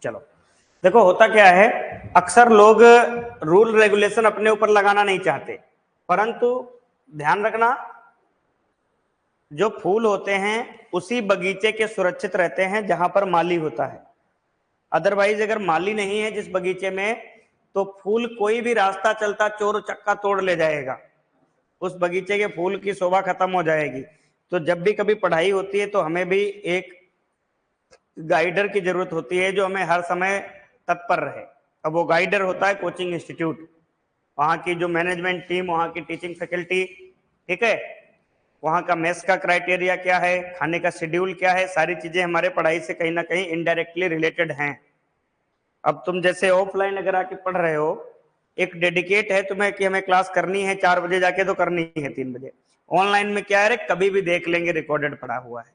चलो देखो, होता क्या है, अक्सर लोग रूल रेगुलेशन अपने ऊपर लगाना नहीं चाहते, परंतु ध्यान रखना, जो फूल होते हैं उसी बगीचे के सुरक्षित रहते हैं जहां पर माली होता है। अदरवाइज अगर माली नहीं है जिस बगीचे में, तो फूल कोई भी रास्ता चलता चोर चक्का तोड़ ले जाएगा, उस बगीचे के फूल की शोभा खत्म हो जाएगी। तो जब भी कभी पढ़ाई होती है तो हमें भी एक गाइडर की जरूरत होती है जो हमें हर समय तत्पर रहे। अब वो गाइडर होता है कोचिंग इंस्टीट्यूट, वहाँ की जो मैनेजमेंट टीम, वहाँ की टीचिंग फैकल्टी, ठीक है, वहाँ का मेस का क्राइटेरिया क्या है, खाने का शेड्यूल क्या है, सारी चीजें हमारे पढ़ाई से कहीं ना कहीं इनडायरेक्टली रिलेटेड हैं। अब तुम जैसे ऑफलाइन अगर आके पढ़ रहे हो, एक डेडिकेट है तुम्हें कि हमें क्लास करनी है 4 बजे जाके, तो करनी है 3 बजे। ऑनलाइन में क्या है, कभी भी देख लेंगे, रिकॉर्डेड पड़ा हुआ है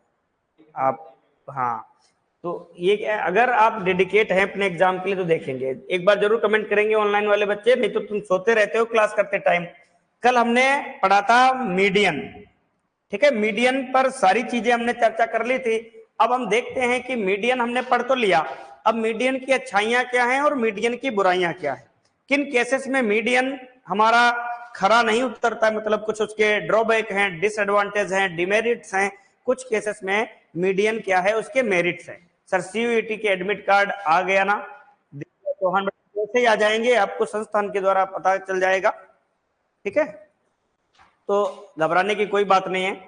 आप। हाँ, तो ये क्या है, अगर आप डेडिकेट हैं अपने एग्जाम के लिए तो देखेंगे। एक बार जरूर कमेंट करेंगे ऑनलाइन वाले बच्चे, नहीं तो तुम सोते रहते हो क्लास करते टाइम। कल हमने पढ़ा था मीडियन, ठीक है, मीडियन पर सारी चीजें हमने चर्चा कर ली थी। अब हम देखते हैं कि मीडियन हमने पढ़ तो लिया, अब मीडियन की अच्छाइयां क्या हैं और मीडियन की बुराइयां क्या है, किन केसेस में मीडियन हमारा खरा नहीं उतरता, मतलब कुछ उसके ड्रॉबैक हैं, डिसएडवांटेज हैं, डिमेरिट्स हैं, कुछ केसेस में मीडियन क्या है उसके मेरिट्स हैं। सर सीयूईटी के एडमिट कार्ड आ गया ना, चौहान कैसे ही आ जाएंगे, आपको संस्थान के द्वारा पता चल जाएगा, ठीक है, तो घबराने की कोई बात नहीं है।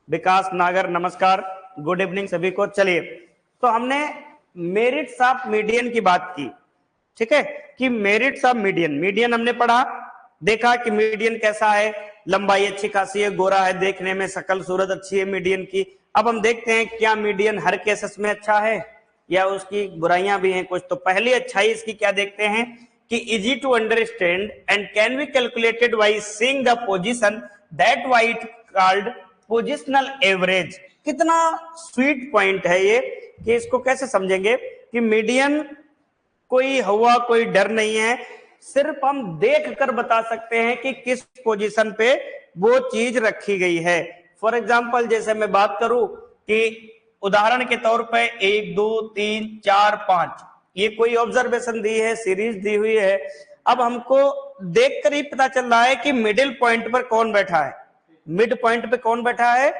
विकास नागर नमस्कार, गुड इवनिंग सभी को। चलिए, तो हमने मेरिट्स ऑफ मीडियन की बात की, ठीक है, कि मेरिट्स ऑफ मीडियन, मीडियन हमने पढ़ा, देखा कि मीडियन कैसा है, लंबाई अच्छी खासी है, गोरा है देखने में, शकल सूरत अच्छी है मीडियन की। अब हम देखते हैं क्या मीडियन हर केसेस में अच्छा है या उसकी बुराइयां भी हैं कुछ। तो पहली अच्छाई इसकी क्या देखते हैं कि easy to understand and can be calculated by seeing the position that what called positional average. कितना स्वीट पॉइंट है ये, कि इसको कैसे समझेंगे कि मीडियन कोई हवा कोई डर नहीं है, सिर्फ हम देख कर बता सकते हैं कि किस पोजीशन पे वो चीज रखी गई है। फॉर एग्जाम्पल जैसे मैं बात करूं कि उदाहरण के तौर पे 1 2 3 4 5 ये कोई ऑब्जर्वेशन दी है, सीरीज दी हुई है। अब हमको देखकर ही पता चल रहा है कि मिडिल पॉइंट पर कौन बैठा है, मिड पॉइंट पे कौन बैठा है,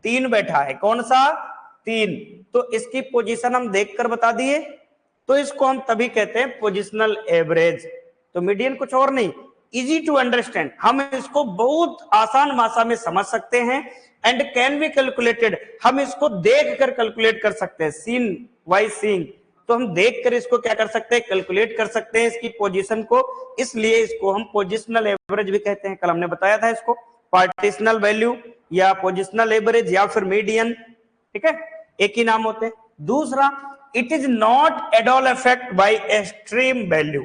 3 बैठा है, कौन सा 3, तो इसकी पोजीशन हम देखकर बता दिए, तो इसको हम तभी कहते हैं पोजिशनल एवरेज। तो मीडियन कुछ और नहीं, इजी टू अंडरस्टैंड, हम इसको बहुत आसान भाषा में समझ सकते हैं, एंड कैन बी कैलकुलेटेड, हम इसको देख कर कैलकुलेट कर सकते हैं, सीन वाइज सीइंग, तो हम देख कर इसको क्या कर सकते हैं, कैलकुलेट कर सकते हैं इसकी पोजीशन को, इसलिए इसको हम पोजिशनल एवरेज भी कहते हैं। कल हमने बताया था इसको, पार्टिशनल वैल्यू या पोजिशनल एवरेज या फिर मीडियन, ठीक है, एक ही नाम होते हैं। दूसरा, it is not at all affect by extreme value,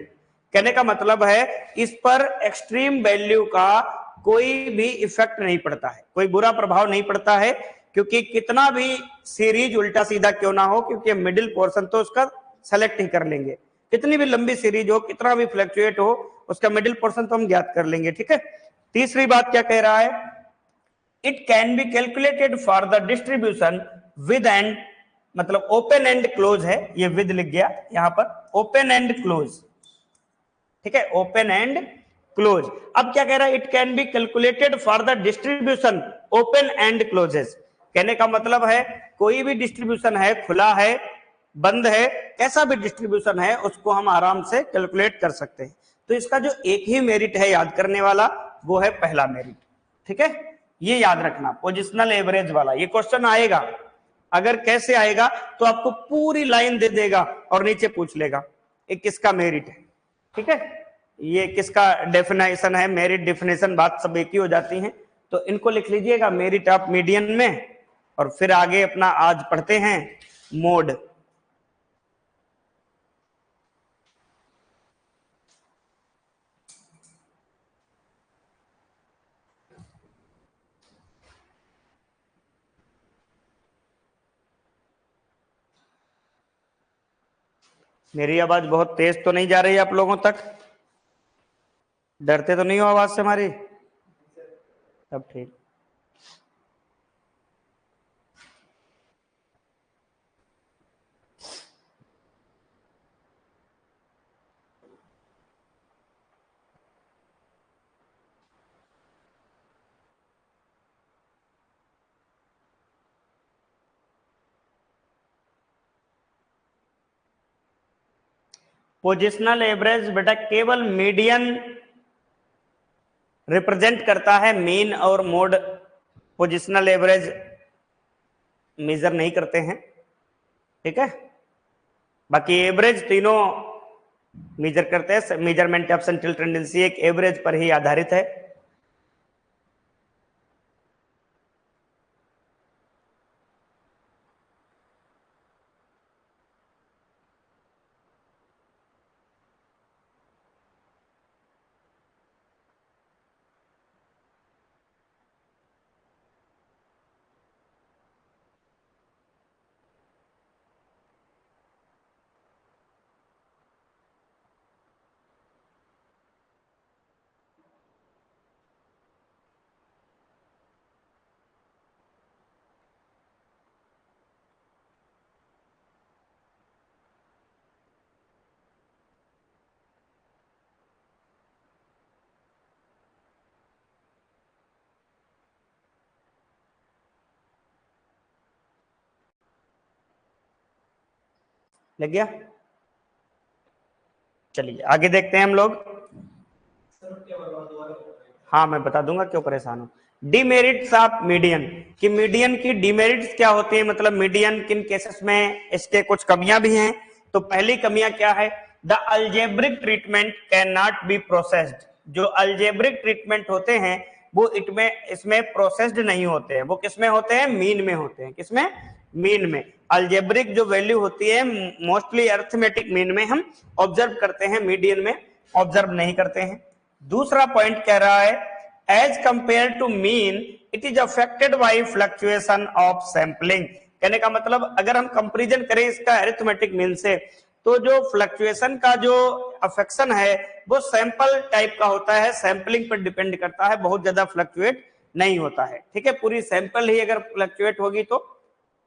कहने का मतलब है इस पर एक्सट्रीम वैल्यू का कोई भी इफेक्ट नहीं पड़ता है, कोई बुरा प्रभाव नहीं पड़ता है, क्योंकि कितना भी सीरीज उल्टा सीधा क्यों ना हो, क्योंकि मिडिल पोर्शन तो उसका सेलेक्ट ही कर लेंगे, कितनी भी लंबी सीरीज हो, कितना भी फ्लक्चुएट हो, उसका मिडिल पोर्शन तो हम ज्ञात कर लेंगे, ठीक है। तीसरी बात क्या कह रहा है, it can be calculated for the distribution with and, मतलब ओपन एंड क्लोज है, ये विद लिख गया यहां पर, ओपन एंड क्लोज, ठीक है, ओपन एंड क्लोज। अब क्या कह रहा है, it can be calculated for the distribution open end closes, कहने का मतलब है कोई भी डिस्ट्रीब्यूशन है, खुला है, बंद है, कैसा भी डिस्ट्रीब्यूशन है, उसको हम आराम से कैलकुलेट कर सकते हैं। तो इसका जो एक ही मेरिट है याद करने वाला, वो है पहला मेरिट, ठीक है, ये याद रखना, पोजिशनल एवरेज वाला। ये क्वेश्चन आएगा, अगर कैसे आएगा, तो आपको पूरी लाइन दे देगा और नीचे पूछ लेगा एक किसका मेरिट है, ठीक है, ये किसका डेफिनेशन है, मेरिट डेफिनेशन बात सब एक ही हो जाती हैं, तो इनको लिख लीजिएगा मेरिट ऑफ मीडियन में, और फिर आगे अपना आज पढ़ते हैं मोड। मेरी आवाज बहुत तेज तो नहीं जा रही है आप लोगों तक, डरते तो नहीं हो आवाज से हमारी, सब ठीक। पोजिशनल एवरेज बेटा केवल मीडियन रिप्रेजेंट करता है, मीन और मोड पोजिशनल एवरेज मेजर नहीं करते हैं, ठीक है। बाकी एवरेज तीनों मेजर करते हैं। मेजरमेंट ऑफ सेंट्रल टेंडेंसी एक एवरेज पर ही आधारित है। लग गया? चलिए आगे देखते हैं हम लोग। हाँ मैं बता दूंगा, क्यों परेशान हो। डिमेरिट्स ऑफ मीडियन, कि मीडियन की डिमेरिट्स क्या होती है, मतलब मीडियन किन केसेस में इसके कुछ कमियां भी हैं। तो पहली कमियां क्या है, the algebraic treatment can not be processed. जो अलजेब्रिक ट्रीटमेंट होते हैं वो इसमें प्रोसेस्ड नहीं होते हैं। वो किसमें होते हैं, मीन में होते हैं। किसमें, मीन में। अलजेब्रिक जो वैल्यू होती है मोस्टली अरिथमेटिक मीन में हम ऑब्जर्व करते हैं, मीडियन में ऑब्जर्व नहीं करते हैं। दूसरा पॉइंट कह रहा है, as compare to mean it is affected by fluctuation of sampling. कहने का मतलब अगर हम कंपैरिजन करें इसका अरिथमेटिक मीन से, तो जो फ्लक्चुएशन का जो अफेक्शन है वो सैंपल टाइप का होता है, सैंपलिंग पर डिपेंड करता है, बहुत ज्यादा फ्लक्चुएट नहीं होता है, ठीक है। पूरी सैंपल ही अगर फ्लक्चुएट होगी तो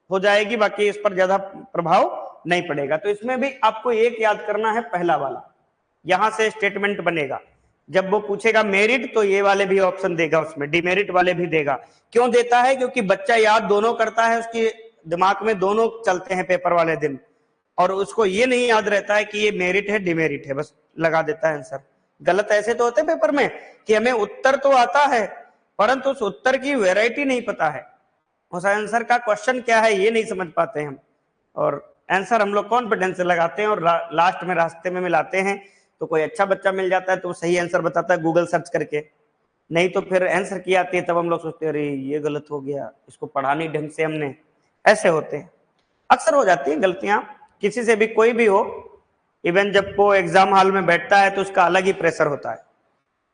हो जाएगी, बाकी इस पर ज्यादा प्रभाव नहीं पड़ेगा। तो इसमें भी आपको एक याद करना है, पहला वाला, यहां से स्टेटमेंट बनेगा। जब वो पूछेगा मेरिट तो ये वाले भी ऑप्शन देगा, उसमें डिमेरिट वाले भी देगा। क्यों देता है, क्योंकि बच्चा याद दोनों करता है, उसके दिमाग में दोनों चलते हैं पेपर वाले दिन, और उसको ये नहीं याद रहता है कि ये मेरिट है डिमेरिट है, बस लगा देता है आंसर। गलत ऐसे तो होते हैं पेपर में कि हमें उत्तर तो आता है परंतु उस उत्तर की वेराइटी नहीं पता है, उस आंसर का क्वेश्चन क्या है ये नहीं समझ पाते हम, और आंसर हम लोग कॉन्फिडेंस से लगाते हैं और लास्ट में रास्ते में मिलाते हैं। तो कोई अच्छा बच्चा मिल जाता है तो वो सही आंसर बताता है गूगल सर्च करके, नहीं तो फिर आंसर की आती है तब हम लोग सोचते हैं अरे ये गलत हो गया, इसको पढ़ा नहीं ढंग से हमने। ऐसे होते हैं, अक्सर हो जाती है गलतियां, किसी से भी कोई भी हो। इवन जब वो एग्जाम हॉल में बैठता है तो उसका अलग ही प्रेशर होता है।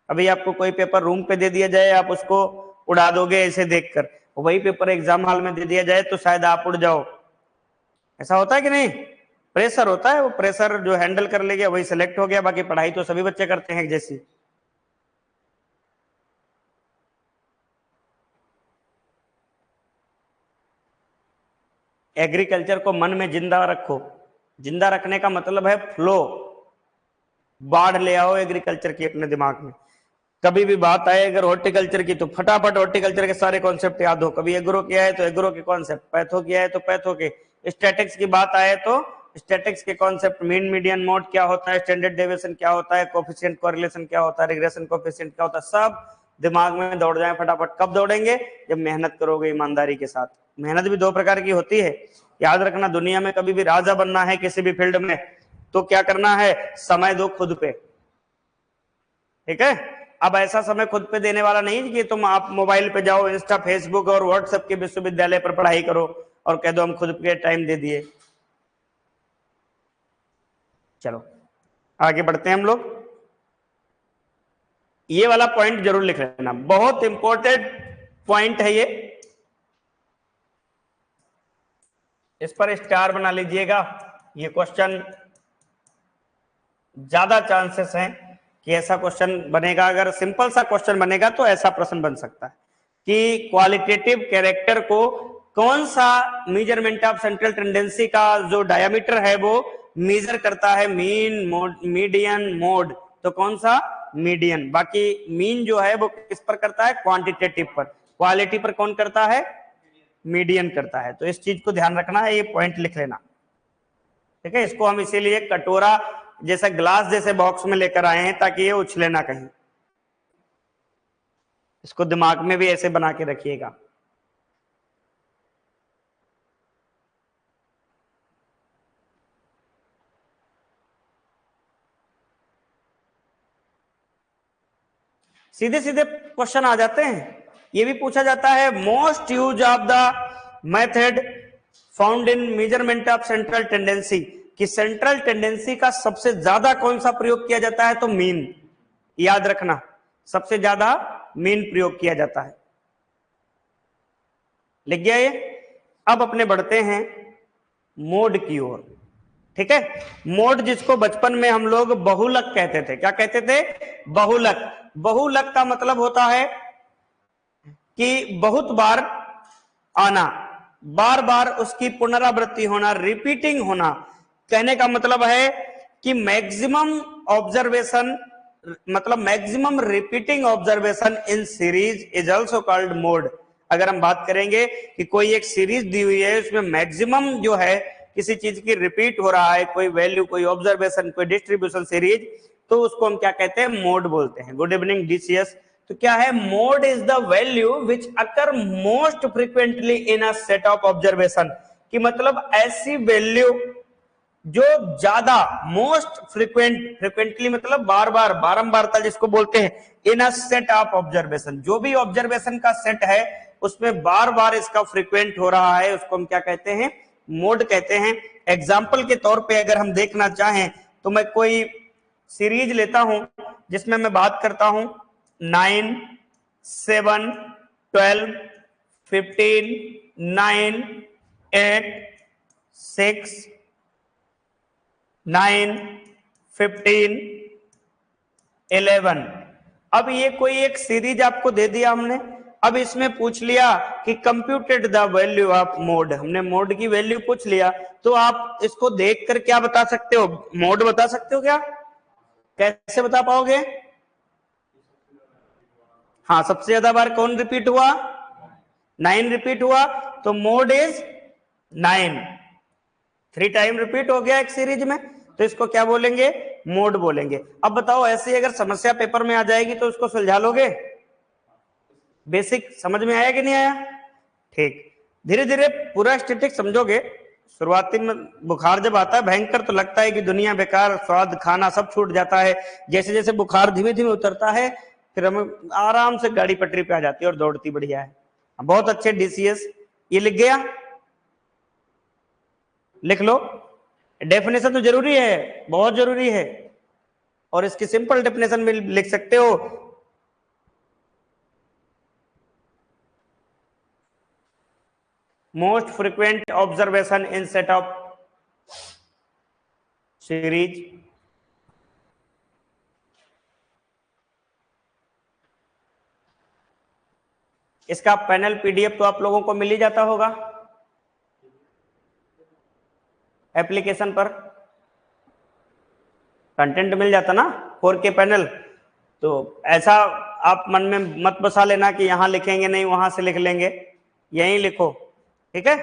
अभी आपको कोई पेपर रूम पे दे दिया जाए, आप उसको उड़ा दोगे ऐसे देखकर, वही पेपर एग्जाम हॉल में दे दिया जाए तो शायद आप उड़ जाओ। ऐसा होता है कि नहीं, प्रेशर होता है, वो प्रेशर जो हैंडल कर ले गया वही सिलेक्ट हो गया, बाकी पढ़ाई तो सभी बच्चे करते हैं जैसी। एग्रीकल्चर को मन में जिंदा रखो, जिंदा रखने का मतलब है फ्लो, बाढ़ ले आओ एग्रीकल्चर की अपने दिमाग में। कभी भी बात आए अगर हॉर्टिकल्चर की तो फटाफट हॉर्टिकल्चर के सारे कॉन्सेप्ट याद हो, कभी एग्रो किया है तो एग्रो के कॉन्सेप्ट, पैथो किया है तो पैथो के, स्टैटिक्स की बात आए तो स्टैटिक्स के कॉन्सेप्ट, मीन मीडियन मोड क्या होता है, स्टैंडर्ड डेविएशन क्या होता है, कोफिशिएंट कोरिलेशन क्या होता है, रिग्रेशन कोफिशिएंट क्या होता है, सब दिमाग में दौड़ जाए फटाफट। कब दौड़ेंगे, जब मेहनत करोगे ईमानदारी के साथ। मेहनत भी दो प्रकार की होती है, याद रखना। दुनिया में कभी भी राजा बनना है किसी भी फील्ड में तो क्या करना है, समय दो खुद पे, ठीक है। अब ऐसा समय खुद पे देने वाला नहीं कि तुम आप मोबाइल पे जाओ, इंस्टा फेसबुक और व्हाट्सएप के विश्वविद्यालय पर पढ़ाई करो और कह दो हम खुद पे टाइम दे दिए। चलो आगे बढ़ते हैं हम लोग। ये वाला पॉइंट जरूर लिख लेना, बहुत इंपॉर्टेंट पॉइंट है ये, इस पर स्टार बना लीजिएगा। ये क्वेश्चन ज्यादा चांसेस हैं कि ऐसा क्वेश्चन बनेगा, अगर सिंपल सा क्वेश्चन बनेगा तो ऐसा प्रश्न बन सकता है कि क्वालिटेटिव कैरेक्टर को कौन सा मेजरमेंट ऑफ सेंट्रल टेंडेंसी का जो डायमीटर है वो मेजर करता है, मीन मोड मीडियन मोड, तो कौन सा मीडियन। बाकी मीन जो है वो किस पर करता है, क्वांटिटेटिव पर, क्वालिटी पर कौन करता है, मीडियन करता है। तो इस चीज को ध्यान रखना है, ये पॉइंट लिख लेना, ठीक है। इसको हम इसीलिए कटोरा जैसा ग्लास जैसे बॉक्स में लेकर आए हैं ताकि ये उछले ना कहीं। इसको दिमाग में भी ऐसे बना के रखिएगा। सीधे सीधे क्वेश्चन आ जाते हैं। ये भी पूछा जाता है most use of the method found in measurement of central tendency, कि सेंट्रल टेंडेंसी का सबसे ज्यादा कौन सा प्रयोग किया जाता है, तो मीन। याद रखना, सबसे ज्यादा मीन प्रयोग किया जाता है। लिख गया ये। अब अपने बढ़ते हैं मोड की ओर। ठीक है, मोड जिसको बचपन में हम लोग बहुलक कहते थे। क्या कहते थे? बहुलक। बहुलक का मतलब होता है कि बहुत बार आना, बार बार उसकी पुनरावृत्ति होना, रिपीटिंग होना। कहने का मतलब है कि मैक्सिमम ऑब्जर्वेशन, मतलब maximum repeating observation in series is also called mode. अगर हम बात करेंगे कि कोई एक सीरीज दी हुई है, उसमें मैक्सिमम जो है किसी चीज की रिपीट हो रहा है, कोई वैल्यू, कोई ऑब्जर्वेशन, कोई डिस्ट्रीब्यूशन सीरीज, तो उसको हम क्या कहते हैं? मोड बोलते हैं। Good evening DCS. तो क्या है? Mode is the value which occur most frequently in a set of observation, कि मतलब ऐसी वैल्यू जो ज्यादा, मोस्ट फ्रिक्वेंटली मतलब बार बार, बारंबारता जिसको बोलते हैं, इन अ सेट ऑफ ऑब्जर्वेशन, जो भी ऑब्जर्वेशन का सेट है उसमें बार बार इसका फ्रिक्वेंट हो रहा है, उसको हम क्या कहते हैं? मोड कहते हैं। एग्जाम्पल के तौर पे अगर हम देखना चाहें तो मैं कोई सीरीज लेता हूं जिसमें मैं बात करता हूं 9, 7, 12, 15, 9, 8, 6, 9, 15, 11। अब ये कोई एक सीरीज आपको दे दिया हमने। अब इसमें पूछ लिया कि computed the value of mode, हमने मोड की वैल्यू पूछ लिया, तो आप इसको देखकर क्या बता सकते हो? मोड बता सकते हो क्या? कैसे बता पाओगे? हाँ, सबसे ज्यादा बार कौन रिपीट हुआ? 9 रिपीट हुआ, तो मोड इज 9। 3 टाइम रिपीट हो गया एक सीरीज में, तो इसको क्या बोलेंगे? मोड बोलेंगे। अब बताओ, ऐसी अगर समस्या पेपर में आ जाएगी तो उसको सुलझा लोगे? बेसिक समझ में आया कि नहीं आया? ठीक, धीरे धीरे पूरा स्टैटिक समझोगे। शुरुआती में बुखार जब आता है भयंकर, तो लगता है कि दुनिया बेकार, स्वाद खाना सब छूट जाता है। जैसे जैसे बुखार धीमे धीमे उतरता है, फिर हम आराम से गाड़ी पटरी पे आ जाती है और दौड़ती बढ़िया है। बहुत अच्छे डीसीएस। ये लिख गया? लिख लो। डेफिनेशन तो जरूरी है, बहुत जरूरी है, और इसकी सिंपल डेफिनेशन में लिख सकते हो। Most frequent observation in set of series. इसका पैनल पीडीएफ तो आप लोगों को मिल ही जाता होगा एप्लीकेशन पर, कंटेंट मिल जाता ना 4K पैनल। तो ऐसा आप मन में मत बसा लेना कि यहां लिखेंगे नहीं वहां से लिख लेंगे, यहीं लिखो, ठीक है।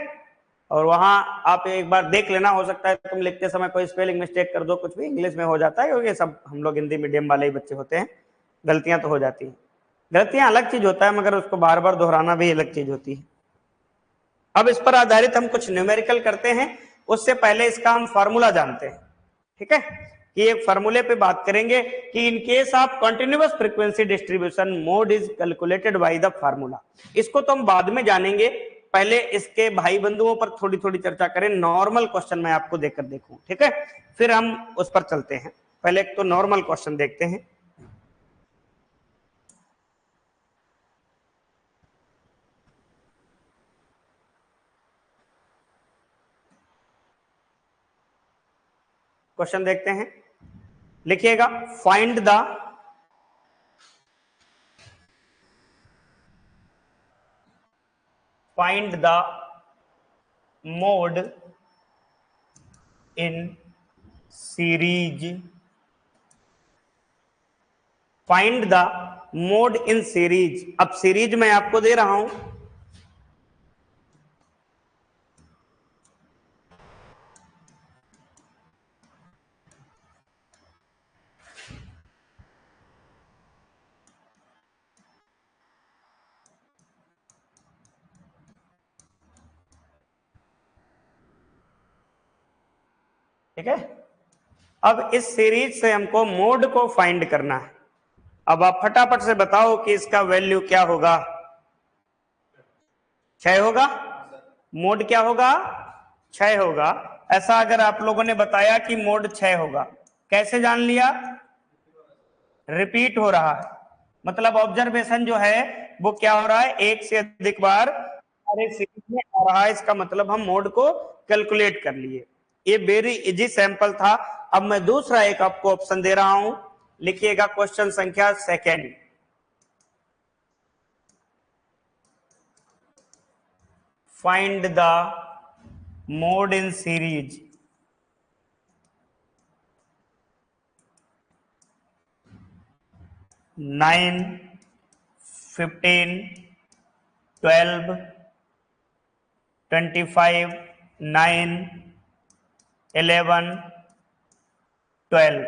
और वहां आप एक बार देख लेना, हो सकता है तुम लिखते समय कोई स्पेलिंग मिस्टेक कर दो, कुछ भी इंग्लिश में हो जाता है, क्योंकि सब हम लोग हिंदी मीडियम वाले ही बच्चे होते हैं, गलतियां तो हो जाती हैं। गलतियां अलग चीज होता है, मगर उसको बार बार दोहराना भी अलग चीज होती है। अब इस पर आधारित हम कुछ न्यूमेरिकल करते हैं, उससे पहले इसका हम फार्मूला जानते हैं, ठीक है। कि एक फार्मूले पे बात करेंगे कि in case of continuous frequency distribution mode is calculated by the formula. इसको तो हम बाद में जानेंगे, पहले इसके भाई बंधुओं पर थोड़ी थोड़ी चर्चा करें। नॉर्मल क्वेश्चन मैं आपको देकर देखूं, ठीक है, फिर हम उस पर चलते हैं। पहले एक तो नॉर्मल क्वेश्चन देखते हैं। क्वेश्चन देखते हैं, लिखिएगा find the mode in series. Find the mode in series. अब सीरीज मैं आपको दे रहा हूं, ठीक है। अब इस सीरीज से हमको मोड को फाइंड करना है। अब आप फटाफट से बताओ कि इसका वैल्यू क्या होगा। 6 होगा। मोड क्या होगा? 6 होगा। ऐसा अगर आप लोगों ने बताया कि मोड 6 होगा, कैसे जान लिया? रिपीट हो रहा है, मतलब ऑब्जर्वेशन जो है वो क्या हो रहा है, एक से अधिक बार हमारे सीरीज में आ रहा है। इसका मतलब हम मोड को कैलकुलेट कर लिए। ये वेरी इजी सैंपल था। अब मैं दूसरा एक आपको ऑप्शन दे रहा हूं, लिखिएगा क्वेश्चन संख्या second. Find the mode in series. Nine, 15, 12, 25, 9, 11, 12।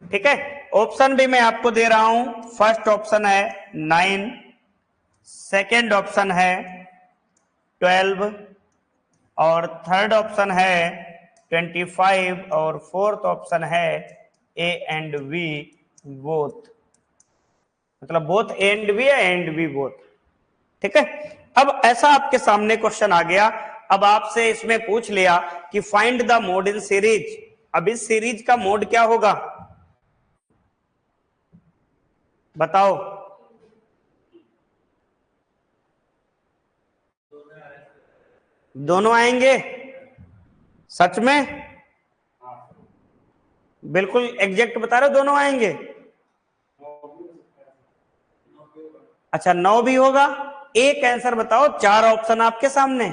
ठीक है। ऑप्शन भी मैं आपको दे रहा हूं। फर्स्ट ऑप्शन है 9, सेकेंड ऑप्शन है 12 और थर्ड ऑप्शन है 25 और फोर्थ ऑप्शन है ए एंड बी बोथ। मतलब बोथ ए एंड बी या एंड बी बोथ। ठीक है। अब ऐसा आपके सामने क्वेश्चन आ गया। अब आपसे इसमें पूछ लिया कि find the mode in series. अब इस सीरीज का मोड क्या होगा बताओ। दोनों आएंगे? सच में? बिल्कुल एग्जैक्ट बता रहे हो, दोनों आएंगे? अच्छा 9 भी होगा। एक आंसर बताओ, 4 ऑप्शन आपके सामने।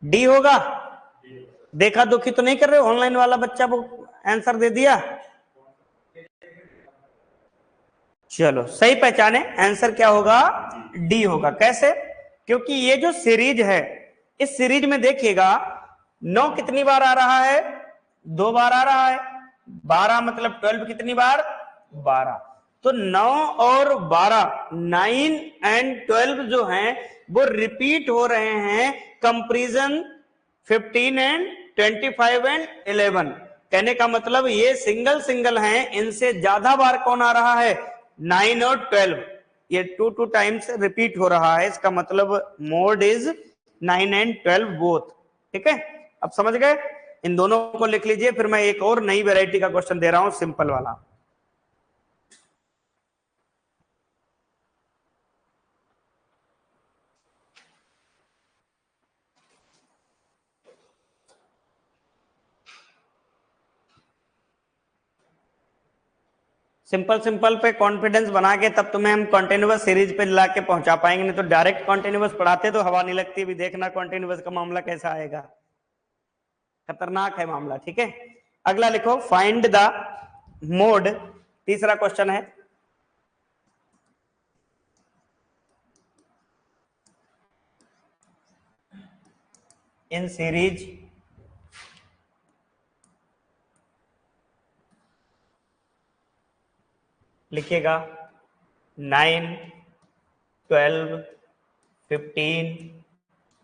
डी होगा। देखा दुखी तो नहीं कर रहे हो? ऑनलाइन वाला बच्चा वो आंसर दे दिया। चलो सही पहचाने, आंसर क्या होगा? डी होगा। कैसे? क्योंकि ये जो सीरीज है, इस सीरीज में देखिएगा 9 कितनी बार आ रहा है? 2 बार आ रहा है। 12 मतलब 12 कितनी बार? 12। तो 9 और 12, 9 एंड 12 जो हैं वो रिपीट हो रहे हैं। Comparison 15 and 25 and 11। कहने का मतलब ये सिंगल सिंगल हैं, इनसे ज्यादा बार कौन आ रहा है? 9 और 12। ये 2 टाइम्स रिपीट हो रहा है। इसका मतलब मोड इज 9 एंड 12 बोथ। ठीक है। अब समझ गए? इन दोनों को लिख लीजिए। फिर मैं एक और नई वैरायटी का क्वेश्चन दे रहा हूं, सिंपल वाला। सिंपल सिंपल पे कॉन्फिडेंस बना के तब तुम्हें हम कॉन्टिन्यूअस सीरीज पे ला के पहुंचा पाएंगे। नहीं तो डायरेक्ट कॉन्टिन्यूअस पढ़ाते तो हवा नहीं लगती। भी देखना कॉन्टिन्यूअस का मामला कैसा आएगा, खतरनाक है मामला। ठीक है। अगला लिखो, फाइंड द मोड। तीसरा क्वेश्चन है, इन सीरीज लिखिएगा 9, 12, 15,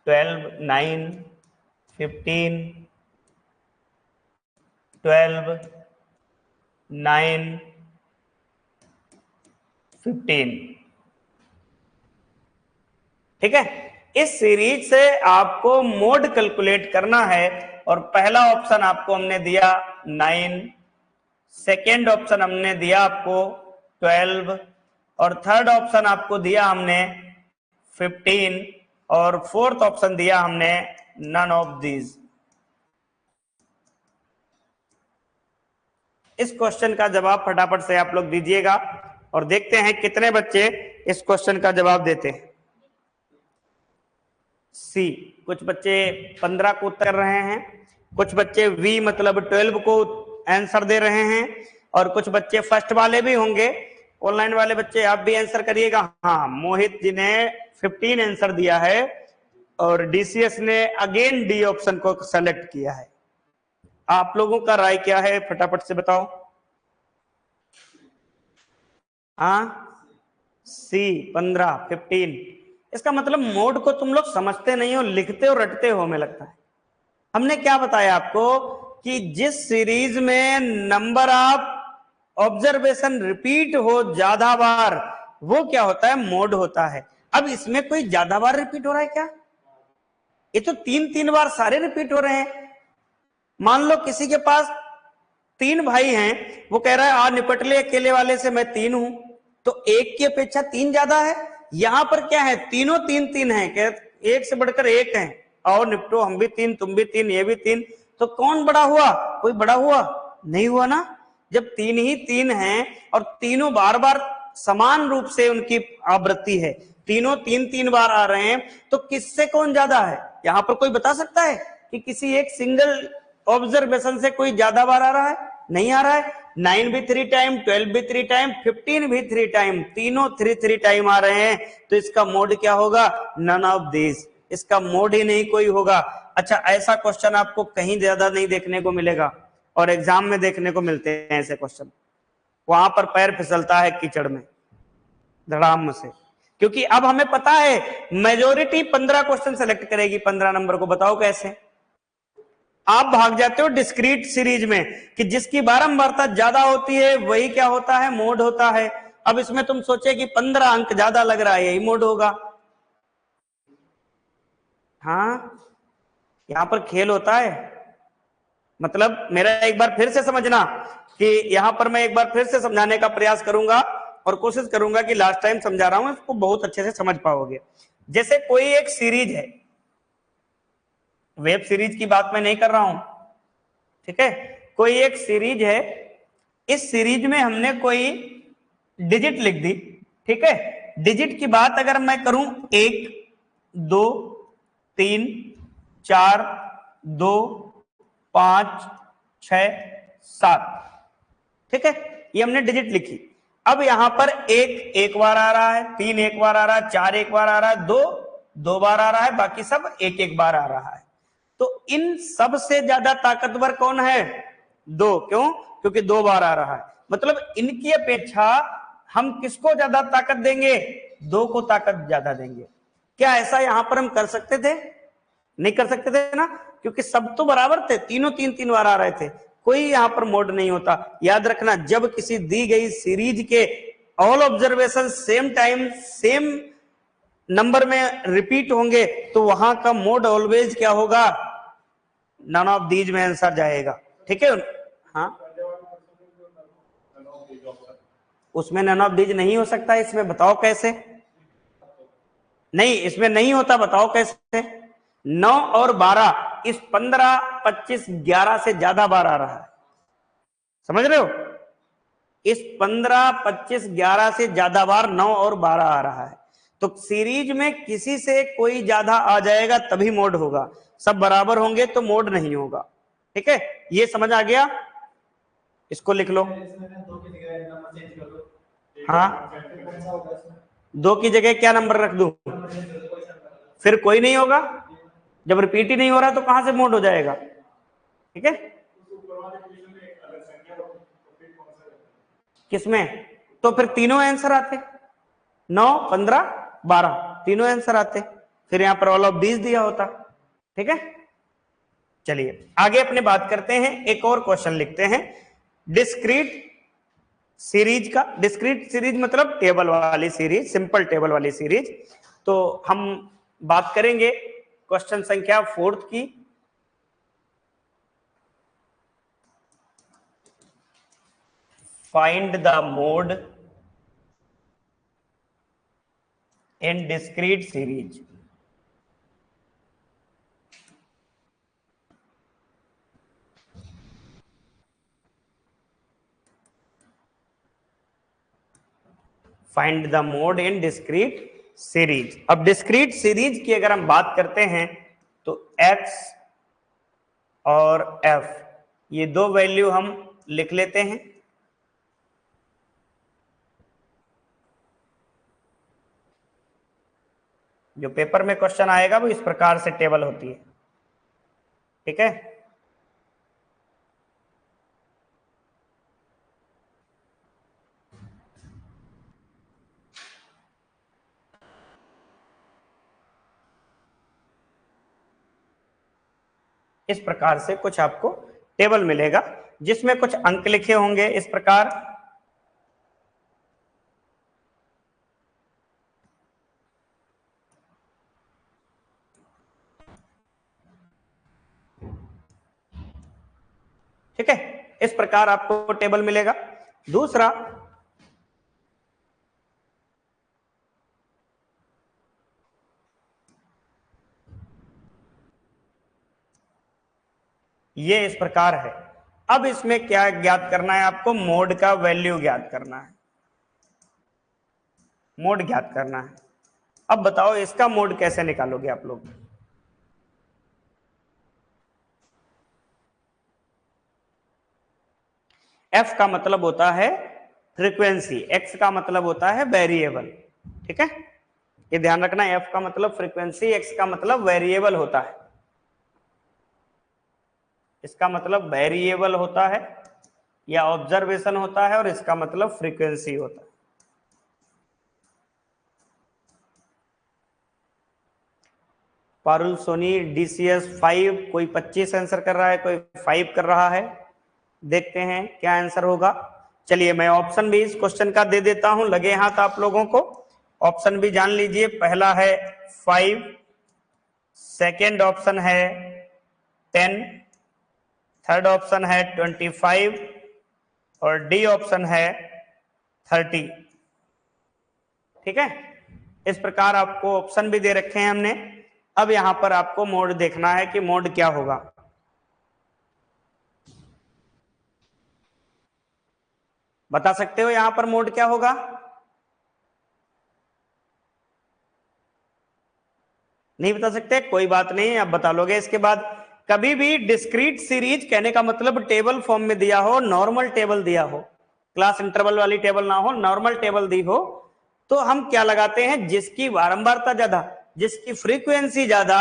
12, 9, 15, 12, 9, 15। ठीक है। इस सीरीज से आपको मोड कैलकुलेट करना है। और पहला ऑप्शन आपको हमने दिया 9, सेकेंड ऑप्शन हमने दिया आपको 12 और थर्ड ऑप्शन आपको दिया हमने 15 और फोर्थ ऑप्शन दिया हमने नन ऑफ दीज। इस क्वेश्चन का जवाब फटाफट से आप लोग दीजिएगा और देखते हैं कितने बच्चे इस क्वेश्चन का जवाब देते हैं। सी, कुछ बच्चे 15 को उत्तर रहे हैं, कुछ बच्चे वी मतलब 12 को आंसर दे रहे हैं और कुछ बच्चे फर्स्ट वाले भी होंगे। ऑनलाइन वाले बच्चे आप भी आंसर करिएगा। हाँ, मोहित जी ने 15 आंसर दिया है और डीसीएस ने अगेन डी ऑप्शन को सेलेक्ट किया है। आप लोगों का राय क्या है फटाफट से बताओ। हाँ, सी 15, 15। इसका मतलब मोड को तुम लोग समझते नहीं हो, लिखते हो रटते हो हमें लगता है। हमने क्या बताया आपको कि जिस सीरीज में नंबर ऑफ ऑब्जर्वेशन रिपीट हो ज्यादा बार, वो क्या होता है, मोड होता है। अब इसमें कोई ज्यादा बार रिपीट हो रहा है क्या? ये तो 3-3 बार सारे रिपीट हो रहे हैं। मान लो किसी के पास 3 भाई हैं, वो कह रहा है आ निपट ले अकेले वाले से, मैं 3 हूं, तो एक की अपेक्षा 3 ज्यादा है। यहां पर क्या है, तीनों 3-3 है, एक से बढ़कर एक है, आओ निपटो, हम भी 3, तुम भी 3, ये भी 3। तो कौन बड़ा हुआ? कोई बड़ा हुआ नहीं हुआ ना। जब 3 ही 3 हैं और तीनों बार बार समान रूप से उनकी आवृत्ति है, तीनों 3-3 बार आ रहे हैं, तो किससे कौन ज्यादा है? यहां पर कोई बता सकता है कि किसी एक सिंगल ऑब्जर्वेशन से कोई ज्यादा बार आ रहा है? नहीं आ रहा है। 9 भी 3 टाइम, 12 भी 3 टाइम, 15 भी 3 टाइम, तीनों 3-3 टाइम आ रहे हैं, तो इसका मोड क्या होगा? None of this. इसका मोड ही नहीं कोई होगा। अच्छा, ऐसा क्वेश्चन आपको कहीं ज्यादा नहीं देखने को मिलेगा, और एग्जाम में देखने को मिलते हैं ऐसे क्वेश्चन। वहां पर पैर फिसलता है कीचड़ में धड़ाम से, क्योंकि अब हमें पता है मेजोरिटी 15 क्वेश्चन सेलेक्ट करेगी 15 नंबर को। बताओ कैसे? आप भाग जाते हो डिस्क्रीट सीरीज में कि जिसकी बारंबारता ज्यादा होती है वही क्या होता है, मोड होता है। अब इसमें तुम सोचे कि 15 अंक ज्यादा लग रहा है, यही मोड होगा। हाँ, यहां पर खेल होता है। मतलब मेरा एक बार फिर से समझना कि यहां पर मैं एक बार फिर से समझाने का प्रयास करूंगा, और कोशिश करूंगा कि लास्ट टाइम समझा रहा हूं इसको बहुत अच्छे से समझ पाओगे। जैसे कोई एक सीरीज है, वेब सीरीज की बात मैं नहीं कर रहा हूं, ठीक है, कोई एक सीरीज है, इस सीरीज में हमने कोई डिजिट लिख दी, ठीक है। डिजिट की बात अगर मैं करूं, 1, 2, 3, 4, 2, 5, 6, 7, ठीक है, ये हमने डिजिट लिखी। अब यहां पर एक बार आ रहा है, 3 एक बार आ रहा है, 4 एक बार आ रहा है, 2 2 बार आ रहा है, बाकी सब एक बार आ रहा है। तो इन सब से ज्यादा ताकतवर कौन है? 2। क्यों? क्योंकि 2 बार आ रहा है। मतलब इनकी अपेक्षा हम किसको ज्यादा ताकत देंगे? 2 को ताकत ज्यादा देंगे। क्या ऐसा यहां पर हम कर सकते थे? नहीं कर सकते थे ना, क्योंकि सब तो बराबर थे, तीनों 3-3 बार आ रहे थे, कोई यहां पर मोड नहीं होता। याद रखना, जब किसी दी गई सीरीज के all observation same time same number में रिपीट होंगे, तो वहां का मोड ऑलवेज क्या होगा? नन ऑफ दीज में आंसर जाएगा, ठीक है। हाँ, उसमें नन ऑफ दीज नहीं हो सकता, इसमें बताओ कैसे? नहीं, इसमें नहीं होता, बताओ कैसे? 9 और 12, इस 15, 25, 11 से ज्यादा बार आ रहा है, समझ रहे हो? इस 15, 25, 11 से ज्यादा बार 9 और 12 आ रहा है। तो सीरीज में किसी से कोई ज्यादा आ जाएगा तभी मोड होगा, सब बराबर होंगे तो मोड नहीं होगा, ठीक है। ये समझ आ गया? इसको लिख लो। हाँ, 2 की जगह क्या नंबर रख दूं? फिर कोई नहीं होगा, जब रिपीट ही नहीं हो रहा तो कहां से मोड हो जाएगा, ठीक है। किसमें? तो फिर तीनों आंसर आते, 9, 15, 12, तीनों आंसर आते, फिर यहां पर ऑल ऑफ दीज दिया होता, ठीक है। चलिए आगे अपने बात करते हैं, एक और क्वेश्चन लिखते हैं डिस्क्रीट सीरीज का। डिस्क्रीट सीरीज मतलब टेबल वाली सीरीज, सिंपल टेबल वाली सीरीज। तो हम बात करेंगे क्वेश्चन संख्या 4 की। Find the mode in discrete series. Find the mode in discrete series. अब डिस्क्रीट सीरीज की अगर हम बात करते हैं तो x और f, ये दो वैल्यू हम लिख लेते हैं। जो पेपर में क्वेश्चन आएगा वो इस प्रकार से टेबल होती है, ठीक है। इस प्रकार से कुछ आपको टेबल मिलेगा जिसमें कुछ अंक लिखे होंगे इस प्रकार। ठीक है, इस प्रकार आपको टेबल मिलेगा। दूसरा, ये इस प्रकार है। अब इसमें क्या ज्ञात करना है आपको? मोड का वैल्यू ज्ञात करना है, मोड ज्ञात करना है। अब बताओ इसका मोड कैसे निकालोगे आप लोग? एफ का मतलब होता है फ्रीक्वेंसी, एक्स का मतलब होता है वेरिएबल। ठीक है, ये ध्यान रखना, एफ का मतलब फ्रीक्वेंसी, एक्स का मतलब वेरिएबल होता है। इसका मतलब वेरिएबल होता है या ऑब्जर्वेशन होता है और इसका मतलब फ्रीक्वेंसी होता है। पारुल सोनी DCS 5, कोई 25 आंसर कर रहा है, कोई 5 कर रहा है। देखते हैं क्या आंसर होगा। चलिए मैं ऑप्शन भी इस क्वेश्चन का दे देता हूं, लगे हाथ आप लोगों को। ऑप्शन भी जान लीजिए, पहला है 5, सेकेंड ऑप्शन है 10, थर्ड ऑप्शन है 25 और डी ऑप्शन है 30। ठीक है, इस प्रकार आपको ऑप्शन भी दे रखे हैं हमने। अब यहां पर आपको मोड देखना है कि मोड क्या होगा। बता सकते हो यहां पर मोड क्या होगा? नहीं बता सकते, कोई बात नहीं, आप बता लोगे इसके बाद। कभी भी डिस्क्रीट सीरीज कहने का मतलब टेबल फॉर्म में दिया हो, नॉर्मल टेबल दिया हो, क्लास इंटरवल वाली टेबल ना हो, नॉर्मल टेबल दी हो, तो हम क्या लगाते हैं? जिसकी बारंबारता ज्यादा, जिसकी फ्रीक्वेंसी ज्यादा,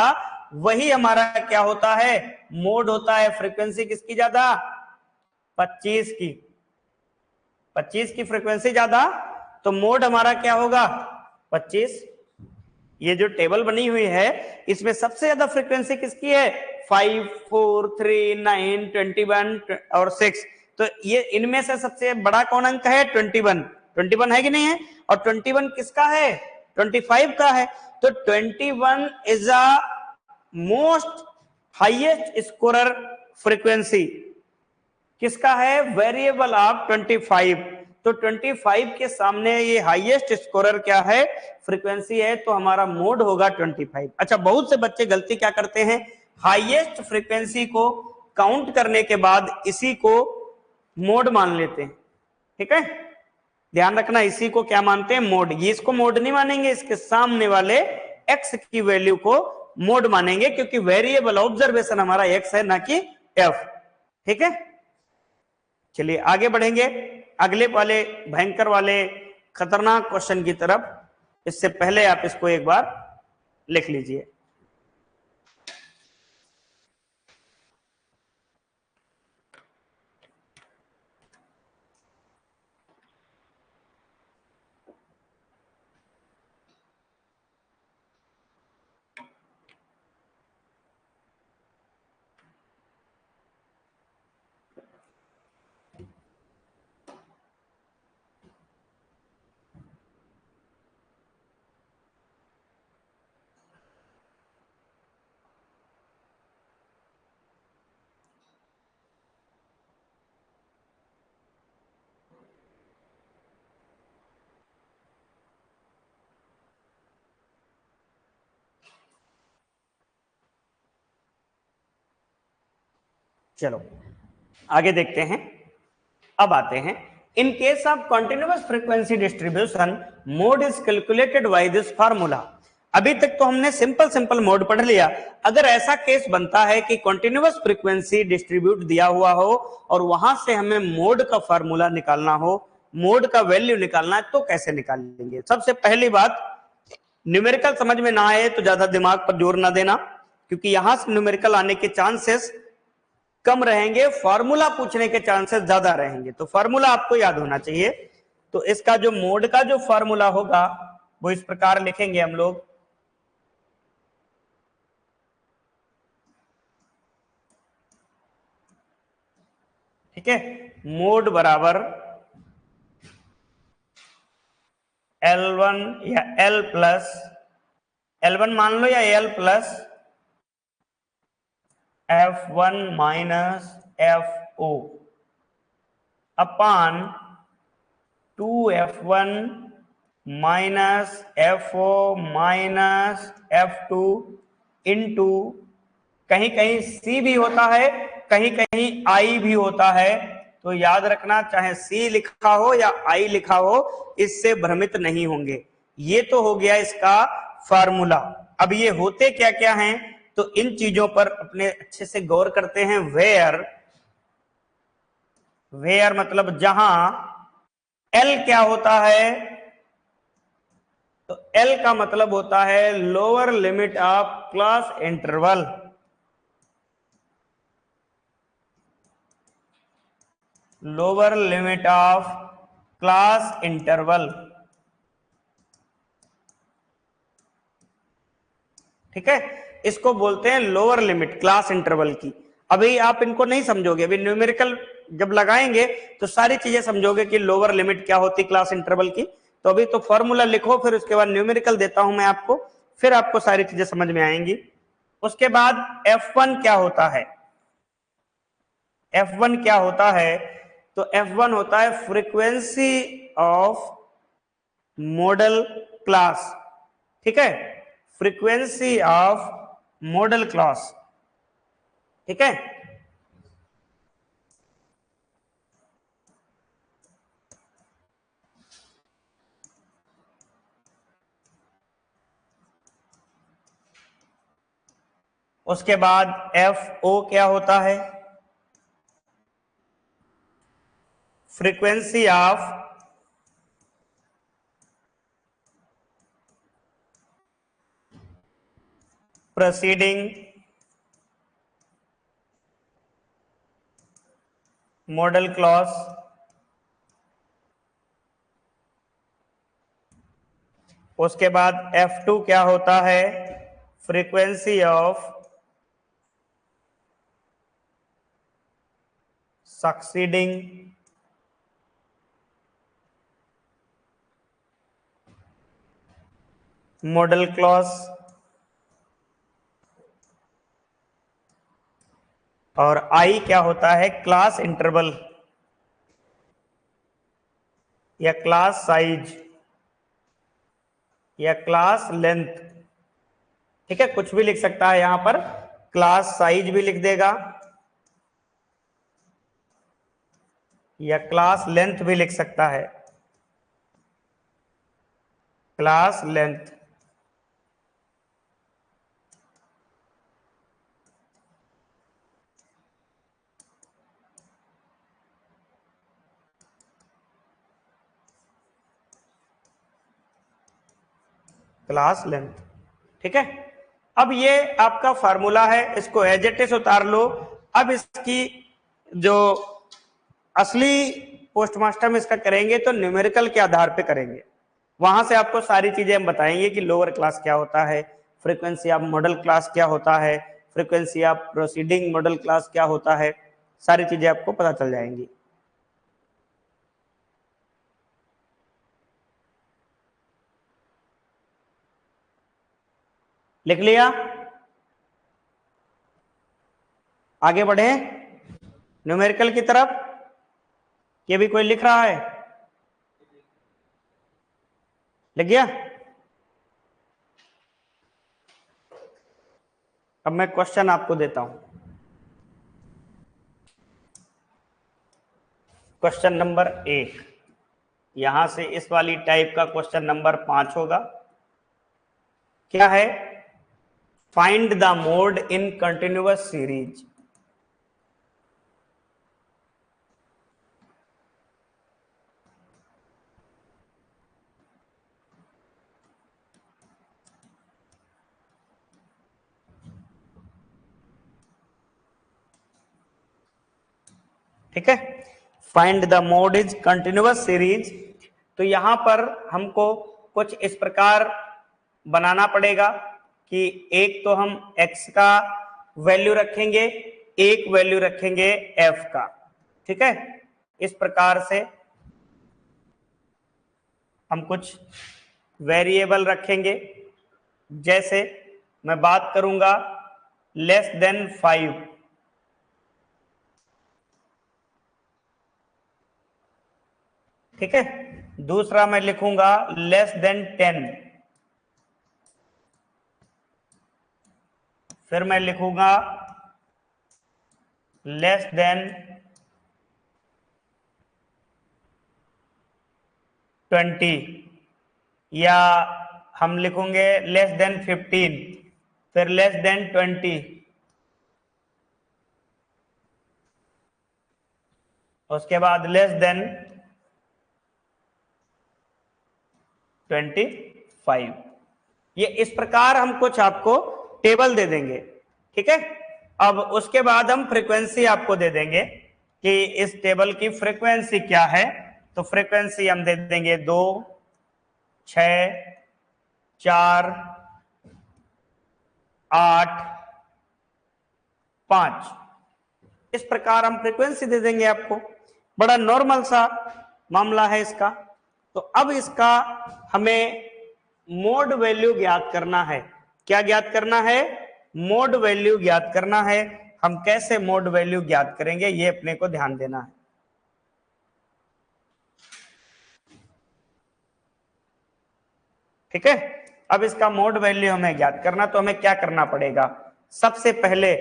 वही हमारा क्या होता है? मोड होता है। फ्रीक्वेंसी किसकी ज्यादा? 25 की। 25 की फ्रीक्वेंसी ज्यादा तो मोड हमारा क्या होगा? 25। ये जो टेबल बनी हुई है इसमें सबसे ज्यादा फ्रीक्वेंसी किसकी है? 5, 4, 3, 9, 21 और 6। तो ये इनमें से सबसे बड़ा कौन अंक है? 21। 21 है कि नहीं है? और 21 किसका है? 25 का है। तो 21 is a most highest scorer frequency. किसका है? Variable of 25। तो 25 के सामने ये हाईएस्ट स्कोरर क्या है? फ्रीक्वेंसी है, तो हमारा मोड होगा 25। अच्छा, बहुत से बच्चे गलती क्या करते हैं? हाईएस्ट फ्रीक्वेंसी को काउंट करने के बाद इसी को मोड मान लेते हैं। ठीक है, ध्यान रखना, इसी को क्या मानते हैं? मोड। ये इसको मोड नहीं मानेंगे, इसके सामने वाले एक्स की वैल्यू को मोड मानेंगे, क्योंकि वेरिएबल ऑब्जर्वेशन हमारा एक्स है, ना कि एफ। ठीक है, चलिए आगे बढ़ेंगे अगले वाले भयंकर वाले खतरनाक क्वेश्चन की तरफ। इससे पहले आप इसको एक बार लिख लीजिए। चलो आगे देखते हैं। अब आते हैं, in case of continuous frequency distribution mode is calculated by this formula. अभी तक तो हमने सिंपल सिंपल मोड पढ़ लिया। अगर ऐसा केस बनता है कि कंटिन्यूअस फ्रीक्वेंसी डिस्ट्रीब्यूट दिया हुआ हो और वहां से हमें मोड का फार्मूला निकालना हो, मोड का वैल्यू निकालना है, तो कैसे निकालेंगे? सबसे पहली बात, न्यूमेरिकल समझ में ना आए तो ज्यादा दिमाग पर जोर ना देना, क्योंकि यहां से न्यूमेरिकल आने के चांसेस कम रहेंगे, फार्मूला पूछने के चांसेस ज्यादा रहेंगे। तो फार्मूला आपको याद होना चाहिए। तो इसका जो मोड का जो फार्मूला होगा वो इस प्रकार लिखेंगे हम लोग। ठीक है, मोड बराबर L1 या L प्लस L1 मान लो या L plus F1 minus FO अपान 2F1 minus FO minus F2 into कहीं कहीं C भी होता है, कहीं कहीं I भी होता है, तो याद रखना चाहे C लिखा हो या I लिखा हो, इससे भ्रमित नहीं होंगे। ये तो हो गया इसका फार्मूला। अब ये होते क्या क्या हैं, तो इन चीजों पर अपने अच्छे से गौर करते हैं। वेयर मतलब जहां L क्या होता है, तो L का मतलब होता है lower limit of class interval. Lower limit of class interval, ठीक है, इसको बोलते हैं लोअर लिमिट क्लास इंटरवल की। अभी आप इनको नहीं समझोगे, अभी न्यूमेरिकल जब लगाएंगे तो सारी चीजें समझोगे कि लोअर लिमिट क्या होती क्लास इंटरवल की। तो अभी तो फॉर्मूला लिखो, फिर उसके बाद न्यूमेरिकल देता हूं मैं आपको, फिर आपको सारी चीजें समझ में आएंगी। उसके बाद F1 क्या होता है, F1 क्या होता है, तो F1 होता है फ्रीक्वेंसी ऑफ मॉडल क्लास, ठीक है, फ्रीक्वेंसी ऑफ मॉडल क्लास, ठीक है। उसके बाद FO क्या होता है, frequency of proceeding model clause. उसके बाद F2 क्या होता है, frequency of succeeding model clause. और I क्या होता है, क्लास इंटरवल या क्लास साइज या क्लास लेंथ, ठीक है, कुछ भी लिख सकता है यहां पर, क्लास साइज भी लिख देगा या क्लास लेंथ भी लिख सकता है, क्लास लेंथ। क्लास लेंथ, ठीक है। अब ये आपका फार्मूला है, इसको एज इट इज उतार लो। अब इसकी जो असली पोस्टमास्टर्म इसका करेंगे तो न्यूमेरिकल के आधार पे करेंगे, वहां से आपको सारी चीजें हम बताएंगे कि लोअर क्लास क्या होता है, फ्रीक्वेंसी ऑफ मॉडल क्लास क्या होता है, frequency of proceeding model class क्या होता है, सारी चीजें आपको पता चल जाएंगी। लिख लिया, आगे बढ़े न्यूमेरिकल की तरफ। ये भी कोई लिख रहा है, लिख गया। अब मैं क्वेश्चन आपको देता हूं, क्वेश्चन नंबर 1, यहां से इस वाली टाइप का क्वेश्चन नंबर 5 होगा। क्या है, find the mode in continuous series. ठीक है, find the mode is continuous series. तो यहां पर हमको कुछ इस प्रकार बनाना पड़ेगा कि एक तो हम x का वैल्यू रखेंगे, एक वैल्यू रखेंगे f का, ठीक है, इस प्रकार से हम कुछ वेरिएबल रखेंगे। जैसे मैं बात करूंगा लेस देन 5, ठीक है। दूसरा मैं लिखूंगा लेस देन 10, फिर मैं लिखूंगा लेस देन 20, या हम लिखेंगे लेस देन 15, फिर लेस देन 20, उसके बाद लेस देन 25। ये इस प्रकार हम कुछ आपको टेबल दे देंगे, ठीक है। अब उसके बाद हम फ्रीक्वेंसी आपको दे देंगे कि इस टेबल की फ्रीक्वेंसी क्या है। तो फ्रीक्वेंसी हम दे देंगे 2, 6, 4, 8, 5। इस प्रकार हम फ्रीक्वेंसी दे देंगे आपको। बड़ा नॉर्मल सा मामला है इसका। तो अब इसका हमें मोड वैल्यू ज्ञात करना है। क्या ज्ञात करना है? मोड वैल्यू ज्ञात करना है। हम कैसे मोड वैल्यू ज्ञात करेंगे, ये अपने को ध्यान देना है। ठीक है, अब इसका मोड वैल्यू हमें ज्ञात करना, तो हमें क्या करना पड़ेगा? सबसे पहले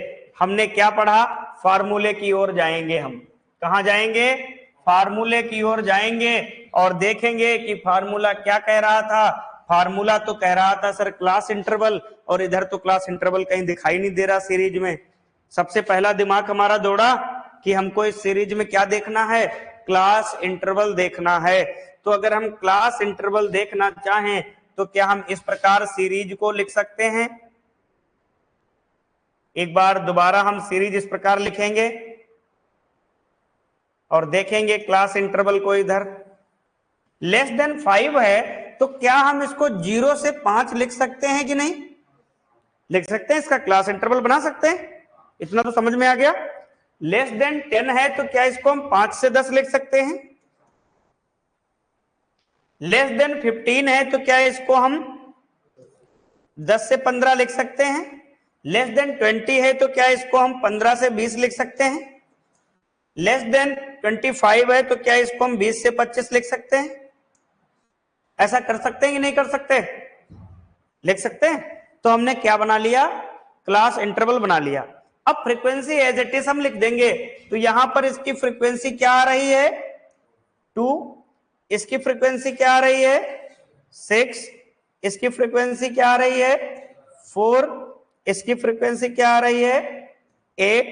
हमने क्या पढ़ा? फार्मूले की ओर जाएंगे हम। कहां जाएंगे? फार्मूले की ओर जाएंगे और देखेंगे कि फार्मूला क्या कह रहा था। फार्मूला तो कह रहा था सर क्लास इंटरवल, और इधर तो क्लास इंटरवल कहीं दिखाई नहीं दे रहा सीरीज में। सबसे पहला दिमाग हमारा दौड़ा कि हमको इस सीरीज में क्या देखना है? क्लास इंटरवल देखना है। तो अगर हम क्लास इंटरवल देखना चाहें तो क्या हम इस प्रकार सीरीज को लिख सकते हैं? एक बार दोबारा हम सीरीज इस प्रकार लिखेंगे और देखेंगे क्लास इंटरवल को। इधर लेस देन 5 है, तो क्या हम इसको 0 से 5 लिख सकते हैं कि नहीं? लिख सकते हैं, इसका क्लास इंटरवल बना सकते हैं। इतना तो समझ में आ गया। लेस देन 10 है, तो क्या इसको हम 5 से 10 लिख सकते हैं? लेस देन 15 है, तो क्या इसको हम 10 से 15 लिख सकते हैं? लेस देन 20 है, तो क्या इसको हम 15 से 20 लिख सकते हैं? लेस देन 25 है, तो क्या इसको हम 20 से 25 लिख सकते हैं? ऐसा कर सकते हैं कि नहीं कर सकते? लिख सकते हैं। तो हमने क्या बना लिया? क्लास इंटरवल बना लिया। अब फ्रीक्वेंसी एज इट इज हम लिख देंगे। तो यहां पर इसकी फ्रीक्वेंसी क्या आ रही है? 2। इसकी फ्रीक्वेंसी क्या आ रही है? 6। इसकी फ्रीक्वेंसी क्या आ रही है? 4। इसकी फ्रीक्वेंसी क्या आ रही है? 8।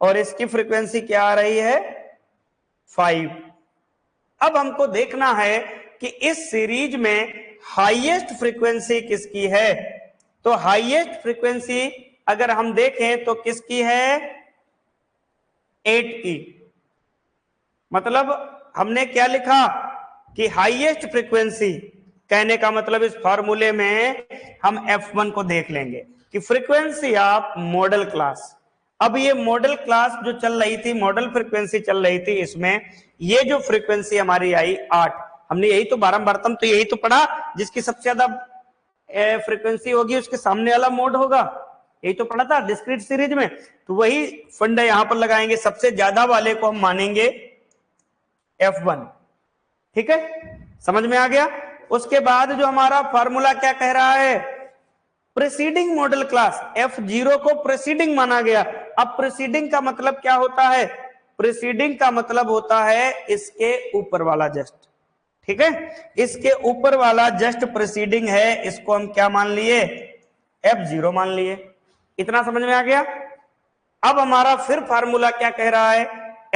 और इसकी फ्रीक्वेंसी क्या आ रही है? 5। अब हमको देखना है कि इस सीरीज में हाईएस्ट फ्रीक्वेंसी किसकी है। तो हाईएस्ट फ्रीक्वेंसी अगर हम देखें तो किसकी है? 8 की। मतलब हमने क्या लिखा कि हाईएस्ट फ्रीक्वेंसी, कहने का मतलब इस फार्मूले में हम F1 को देख लेंगे कि फ्रीक्वेंसी ऑफ मॉडल क्लास। अब ये मॉडल क्लास जो चल रही थी, मॉडल फ्रीक्वेंसी चल रही थी, इसमें ये जो फ्रीक्वेंसी हमारी आई 8। हमने यही तो बारंबार तो यही तो पढ़ा, जिसकी सबसे ज्यादा फ्रीक्वेंसी होगी उसके सामने वाला मोड होगा। यही तो पढ़ा था डिस्क्रीट सीरीज में। तो वही फंडा यहां पर लगाएंगे, सबसे ज्यादा वाले को हम मानेंगे F1। ठीक है, समझ में आ गया। उसके बाद जो हमारा फार्मूला क्या कह रहा है? प्रीसीडिंग मॉडल क्लास F0 को प्रीसीडिंग माना गया। अब प्रीसीडिंग का मतलब क्या होता है? प्रीसीडिंग का मतलब होता है इसके ऊपर वाला जस्ट। ठीक है, इसके ऊपर वाला जस्ट प्रीसीडिंग है, इसको हम क्या मान लिए? F0 मान लिए। इतना समझ में आ गया। अब हमारा फिर फार्मूला क्या कह रहा है?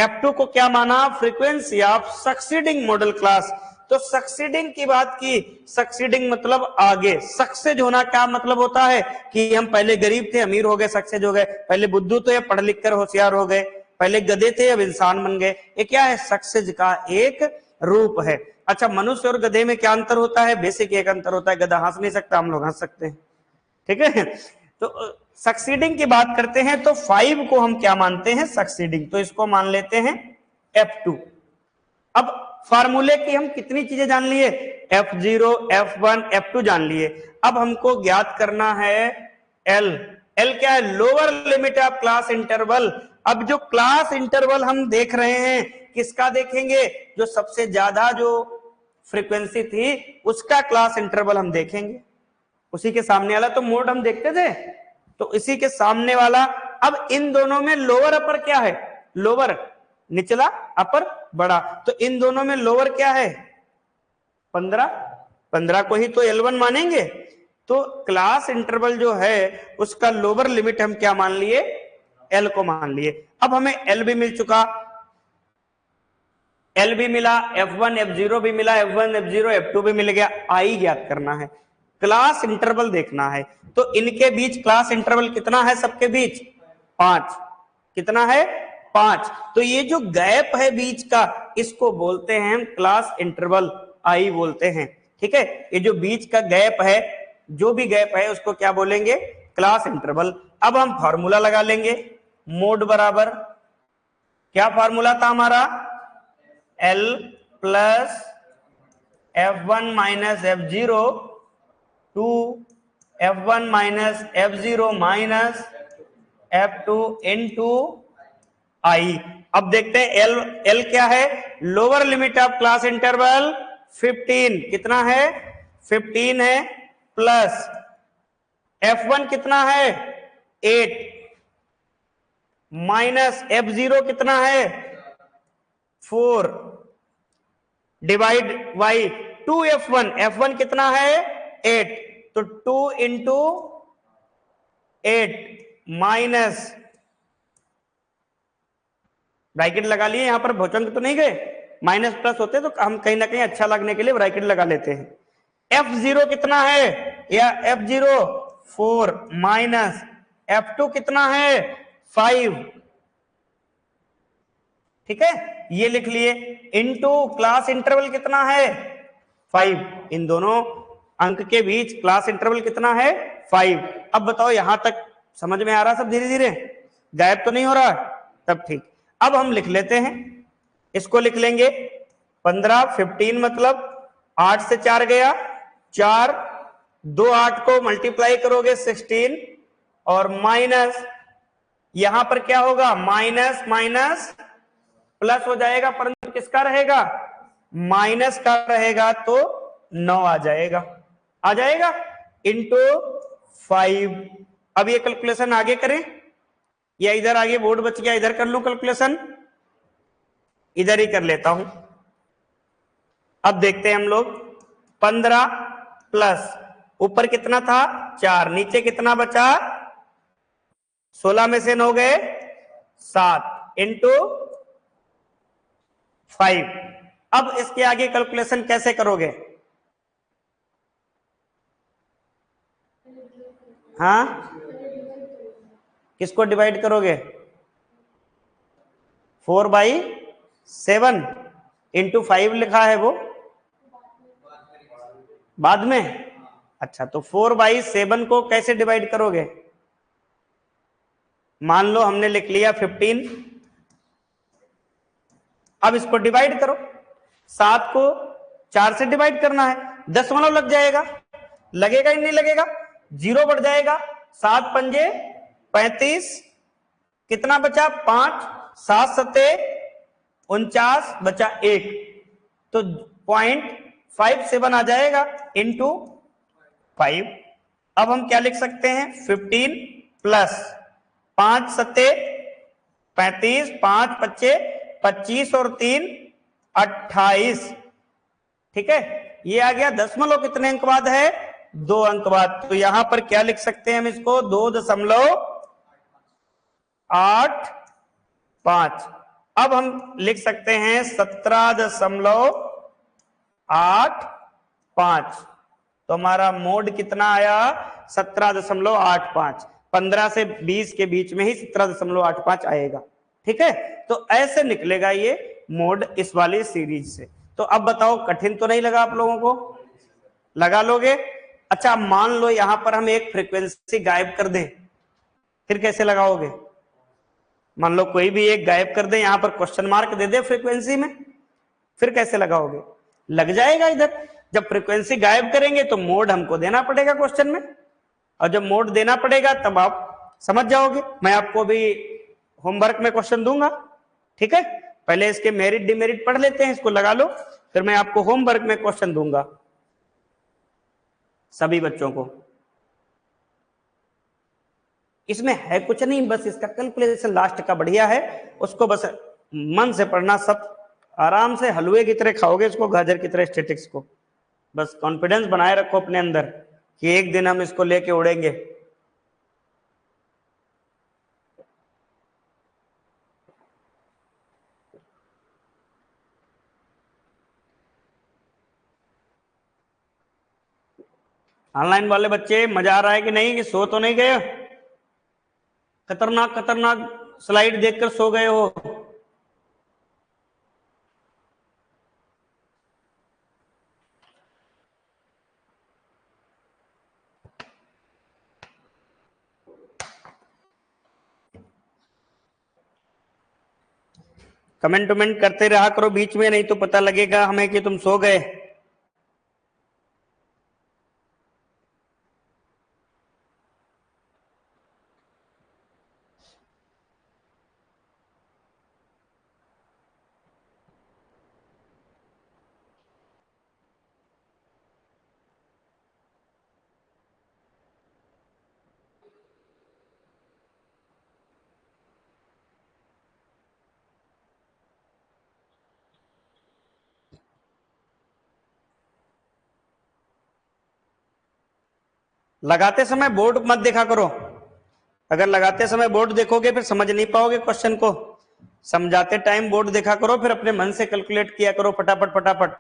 F2 को क्या माना? Frequency of succeeding model class. तो सक्सीडिंग की बात की। सक्सीडिंग मतलब आगे। सक्सेज होना क्या मतलब होता है? कि हम पहले गरीब थे, अमीर हो गए, सक्सेज हो गए। पहले बुद्धू थे, पढ़ लिख कर होशियार हो गए। पहले गधे थे, अब इंसान बन गए। ये क्या है? सक्सेज का एक रूप है। अच्छा, मनुष्य और गधे में क्या अंतर होता है? बेसिक एक अंतर होता है, गधा हंस नहीं सकता, हम लोग हंस सकते हैं। ठीक है, तो सक्सीडिंग की बात करते हैं तो 5 को हम क्या मानते हैं? सक्सीडिंग। तो इसको मान लेते हैं F2। अब फार्मूले की हम कितनी चीजें जान लिए, F0, F1, F2 जान लिए। अब हमको ज्ञात करना है L। L क्या है, lower limit of class interval. अब जो क्लास इंटरवल हम देख रहे हैं किसका देखेंगे, जो सबसे ज्यादा जो फ्रीक्वेंसी थी उसका क्लास इंटरवल हम देखेंगे। उसी के सामने वाला तो मोड हम देखते थे, तो इसी के सामने वाला। अब इन दोनों में लोअर अपर क्या है, लोअर निचला अपर बड़ा, तो इन दोनों में लोअर क्या है 15, 15 को ही तो L1 मानेंगे। तो क्लास इंटरवल जो है उसका लोअर लिमिट हम क्या मान लिए, L को मान लिए। अब हमें L भी मिल चुका, L भी मिला, F1 F0 भी मिला, F1 F0 F2 भी मिल गया। I ज्ञात करना है, क्लास इंटरवल देखना है। तो इनके बीच क्लास इंटरवल कितना है, सबके बीच 5। कितना है, 5। तो ये जो गैप है बीच का इसको बोलते हैं हम क्लास इंटरवल, आई बोलते हैं। ठीक है, ये जो बीच का गैप है, जो भी गैप है उसको क्या बोलेंगे, क्लास इंटरवल। अब हम फॉर्मूला लगा लेंगे, मोड बराबर क्या फॉर्मूला था हमारा, L plus F1 minus F0 two F1 minus F0 minus F2 into I। अब देखते हैं L क्या है, lower limit of class interval 15, कितना है 15 है, प्लस F1 कितना है 8, माइनस F0 कितना है 4, डिवाइड बाई 2F1, F1 कितना है 8, तो 2 इंटू 8 माइनस, ब्रैकेट लगा लिए, यहां पर भुजंग तो नहीं गए, माइनस प्लस होते तो हम कहीं ना कहीं अच्छा लगने के लिए ब्रैकेट लगा लेते हैं। F0 कितना है, या F0 4 माइनस F2 कितना है 5, ठीक है ये लिख लिए, इनटू क्लास इंटरवल कितना है 5। इन दोनों अंक के बीच क्लास इंटरवल कितना है 5। अब बताओ यहां तक समझ में आ रहा सब, धीरे धीरे गायब तो नहीं हो रहा, तब ठीक। अब हम लिख लेते हैं, इसको लिख लेंगे 15, 15 मतलब 8 से 4 गया 4, 2 8 को मल्टीप्लाई करोगे 16, और माइनस यहां पर क्या होगा, माइनस माइनस प्लस हो जाएगा, परंतु किसका रहेगा, माइनस का रहेगा, तो 9 आ जाएगा, आ जाएगा इंटू 5। अब ये कैलकुलेशन आगे करें या इधर आगे बोर्ड बच गया, इधर कर लूं कैलकुलेशन, इधर ही कर लेता हूं। अब देखते हैं हम लोग, 15 प्लस ऊपर कितना था 4, नीचे कितना बचा 16 में से 9 गए 7 इंटू 5। अब इसके आगे कैलकुलेशन कैसे करोगे, हाँ किसको डिवाइड करोगे, 4/7 इंटू 5 लिखा है वो बाद में, अच्छा तो 4/7 को कैसे डिवाइड करोगे, मान लो हमने लिख लिया 15, अब इसको डिवाइड करो, 7 को 4 से डिवाइड करना है, दशमलव लग जाएगा, लगेगा ही नहीं लगेगा, 0 बढ़ जाएगा, 7 पंजे 35, कितना बचा 5, 7 सत्ते 49 बचा 1, तो 0.57 आ जाएगा इंटू 5। अब हम क्या लिख सकते हैं 15 प्लस 5 सत्ते 35, 5 पच्चे 25 और 3 28, ठीक है ये आ गया। दशमलव कितने अंक बाद है 2 अंक बाद, तो यहां पर क्या लिख सकते हैं हम इसको 2.85। अब हम लिख सकते हैं 17.85, तो हमारा मोड कितना आया 17.85, 15 से 20 के बीच में ही 17.85 आएगा, ठीक है। तो ऐसे निकलेगा ये मोड इस वाली सीरीज से। तो अब बताओ कठिन तो नहीं लगा आप लोगों को, लगा लोगे। अच्छा मान लो यहां पर हम एक फ्रीक्वेंसी गायब कर दें, फिर कैसे लगाओगे, मान लो कोई भी एक गायब कर दे, यहां पर क्वेश्चन मार्क दे दे फ्रीक्वेंसी में, फिर कैसे लगाओगे? लग जाएगा इधर। जब फ्रीक्वेंसी गायब करेंगे तो मोड हमको देना पड़ेगा क्वेश्चन में, और जब मोड देना पड़ेगा तब आप समझ जाओगे। मैं आपको भी होमवर्क में क्वेश्चन दूंगा, ठीक है? पहले इसके मेरिट डिमेरिट पढ़ लेते हैं, इसको लगा लो, फिर मैं आपको होमवर्क में क्वेश्चन दूंगा सभी बच्चों को। इसमें है कुछ नहीं, बस इसका कैलकुलेशन लास्ट का बढ़िया है, उसको बस मन से पढ़ना, सब आराम से हलवे की तरह खाओगे इसको, गाजर की तरह स्टेटिक्स को। बस कॉन्फिडेंस बनाए रखो अपने अंदर कि एक दिन हम इसको लेके उड़ेंगे। ऑनलाइन वाले बच्चे मजा आ रहा है कि नहीं, कि सो तो नहीं गए? खतरनाक खतरनाक स्लाइड देखकर सो गए हो? कमेंट वमेंट करते रहा करो बीच में, नहीं तो पता लगेगा हमें कि तुम सो गए। लगाते समय बोर्ड मत देखा करो, अगर लगाते समय बोर्ड देखोगे फिर समझ नहीं पाओगे क्वेश्चन को। समझाते टाइम बोर्ड देखा करो, फिर अपने मन से कैलकुलेट किया करो फटाफट फटाफट,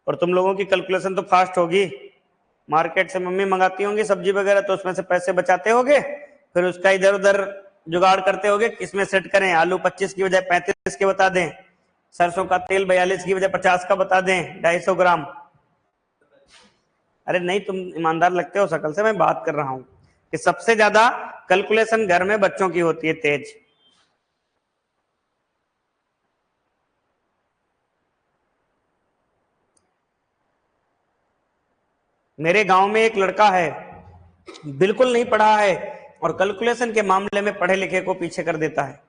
और तुम लोगों की कैलकुलेशन तो फास्ट होगी। मार्केट से मम्मी मंगाती होंगी सब्जी वगैरह, तो उसमें से पैसे बचाते होगे, फिर उसका इधर उधर जुगाड़ करते होगे, किसमें सेट करें, आलू 25 की बजाय 35 के बता दें, सरसों का तेल 42 की बजाय 50 का बता दें, 250 ग्राम। अरे नहीं, तुम ईमानदार लगते हो शकल से, मैं बात कर रहा हूं कि सबसे ज्यादा कैलकुलेशन घर में बच्चों की होती है तेज। मेरे गांव में एक लड़का है, बिल्कुल नहीं पढ़ा है, और कैलकुलेशन के मामले में पढ़े लिखे को पीछे कर देता है।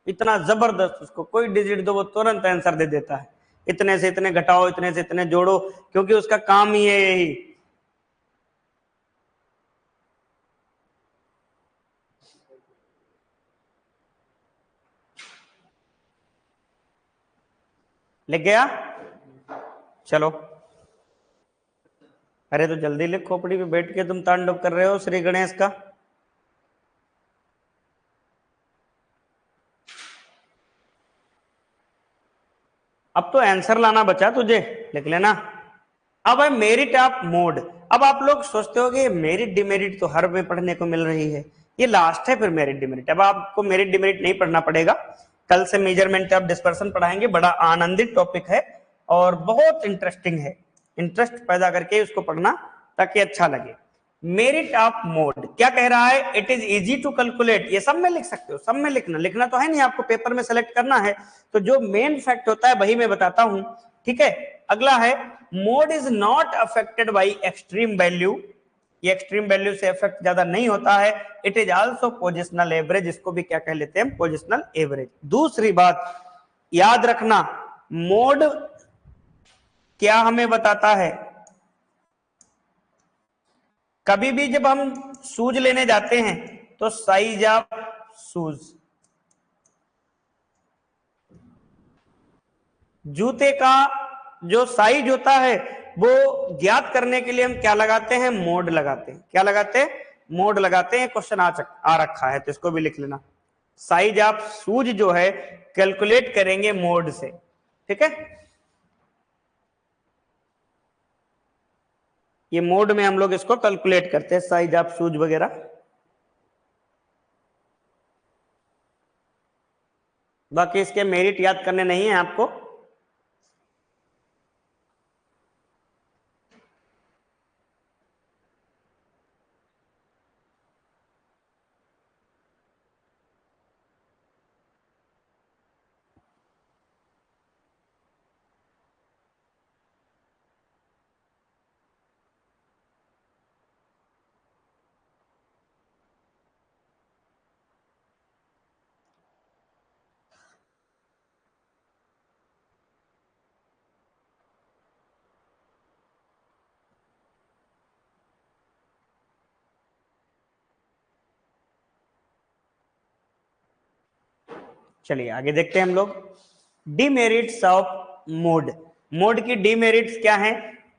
इतना जबरदस्त, उसको कोई डिजिट दो वो तुरंत आंसर दे देता है, इतने से इतने घटाओ, इतने से इतने जोड़ो, क्योंकि उसका काम ही है यही। लिख गया? चलो। अरे तो जल्दी लिख, खोपड़ी पे बैठ के तुम तांडव कर रहे हो श्री गणेश का। अब तो आंसर लाना बचा तुझे, लिख लेना। अब है मेरिट ऑफ मोड। अब आप लोग सोचते हो कि मेरिट डिमेरिट तो हर में पढ़ने को मिल रही है, ये लास्ट है फिर मेरिट डिमेरिट। अब आपको मेरिट डिमेरिट नहीं पढ़ना पड़ेगा, कल से मेजरमेंट ऑफ डिस्पर्सन पढ़ाएंगे, बड़ा आनंदित टॉपिक है और बहुत इंटरेस्टिंग है। इंटरेस्ट पैदा करके उसको पढ़ना ताकि अच्छा लगे। मेरिट ऑफ मोड क्या कह रहा है? It is easy to calculate. ये सब में लिख सकते हो, सब में लिखना, लिखना तो है नहीं, आपको पेपर में सेलेक्ट करना है, तो जो मेन फैक्ट होता है वही मैं बताता हूं, ठीक है? अगला है, mode is not affected by extreme value. ये एक्सट्रीम वैल्यू से इफेक्ट ज्यादा नहीं होता है। It is also positional average, इसको भी क्या कह लेते हैं? Positional average. दूसरी बात याद रखना, मोड क्या हमें बताता है? कभी भी जब हम शूज लेने जाते हैं तो साइज ऑफ शूज, जूते का जो साइज होता है वो ज्ञात करने के लिए हम क्या लगाते हैं? मोड लगाते हैं। क्या लगाते हैं? मोड लगाते हैं। क्वेश्चन आ रखा है तो इसको भी लिख लेना। साइज ऑफ शूज जो है कैलकुलेट करेंगे मोड से, ठीक है? ये मोड में हम लोग इसको कैलकुलेट करते हैं, साइज ऑफ शूज वगैरह। बाकी इसके मेरिट याद करने नहीं है आपको। चलिए आगे देखते हैं हम लोग। Demerits of mode. मोड की डिमेरिट्स क्या है?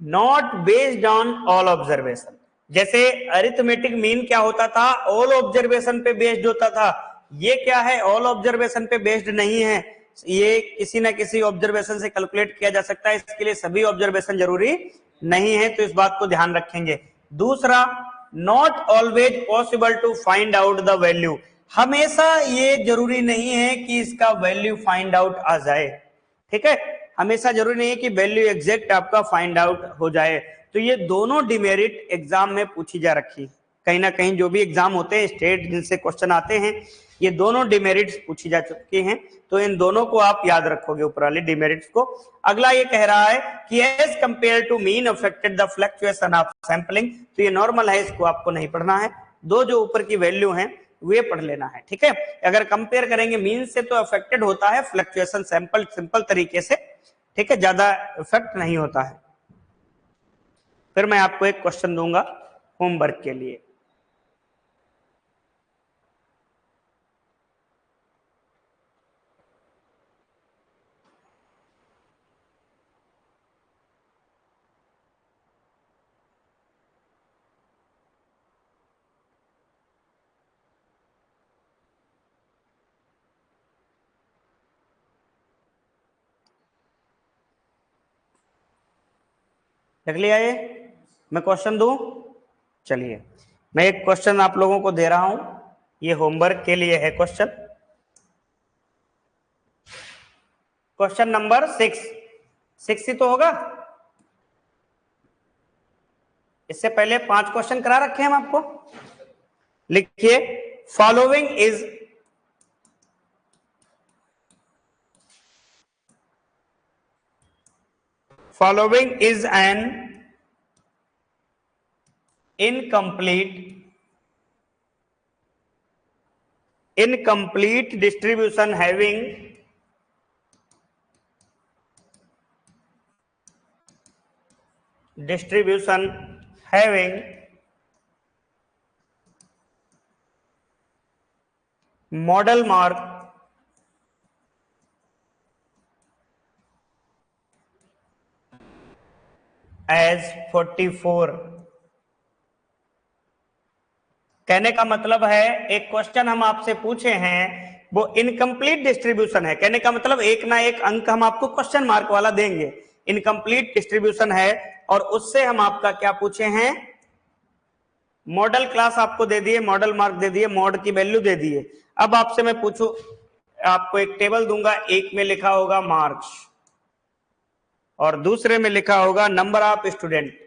Not based on all observation. जैसे अरिथमेटिक मीन क्या होता था? ऑल ऑब्जर्वेशन पे बेस्ड होता था। ये क्या है? ऑल ऑब्जर्वेशन पे बेस्ड नहीं है, ये किसी ना किसी ऑब्जर्वेशन से कैलकुलेट किया जा सकता है, इसके लिए सभी ऑब्जर्वेशन जरूरी नहीं है, तो इस बात को ध्यान रखेंगे। दूसरा, not always possible to find out the value. हमेशा ये जरूरी नहीं है कि इसका वैल्यू फाइंड आउट आ जाए, ठीक है, हमेशा जरूरी नहीं है कि वैल्यू एग्जैक्ट आपका फाइंड आउट हो जाए। तो ये दोनों डिमेरिट एग्जाम में पूछी जा रखी, कहीं ना कहीं जो भी एग्जाम होते हैं स्टेट जिनसे क्वेश्चन आते हैं, ये दोनों डिमेरिट्स पूछी जा चुकी हैं, तो इन दोनों को आप याद रखोगे, ऊपर वाले डिमेरिट्स को। अगला ये कह रहा है कि as compare to mean affected the fluctuation of sampling, तो ये नॉर्मल है, इसको आपको नहीं पढ़ना है, दो जो ऊपर की वैल्यू हैं वे पढ़ लेना है, ठीक है। अगर कंपेयर करेंगे मीन से तो अफेक्टेड होता है फ्लक्चुएशन सैंपल, सिंपल तरीके से, ठीक है, ज्यादा इफेक्ट नहीं होता है। फिर मैं आपको एक क्वेश्चन दूंगा होमवर्क के लिए। देख लिया ये? मैं क्वेश्चन दूं? चलिए मैं एक क्वेश्चन आप लोगों को दे रहा हूं, ये होमवर्क के लिए है क्वेश्चन। क्वेश्चन नंबर 6 ही तो होगा, इससे पहले 5 क्वेश्चन करा रखे हैं हम आपको। लिखिए, following is an incomplete distribution having model mark as 44। कहने का मतलब है एक क्वेश्चन हम आपसे पूछे हैं वो इनकम्प्लीट डिस्ट्रीब्यूशन है, कहने का मतलब एक ना एक अंक हम आपको क्वेश्चन मार्क वाला देंगे, इनकम्प्लीट डिस्ट्रीब्यूशन है, और उससे हम आपका क्या पूछे हैं? मॉडल क्लास आपको दे दिए, मॉडल मार्क दे दिए, मॉड की वैल्यू दे दिए। अब आपसे मैं पूछूं, आपको एक टेबल दूंगा, एक में लिखा होगा मार्क्स और दूसरे में लिखा होगा नंबर ऑफ स्टूडेंट,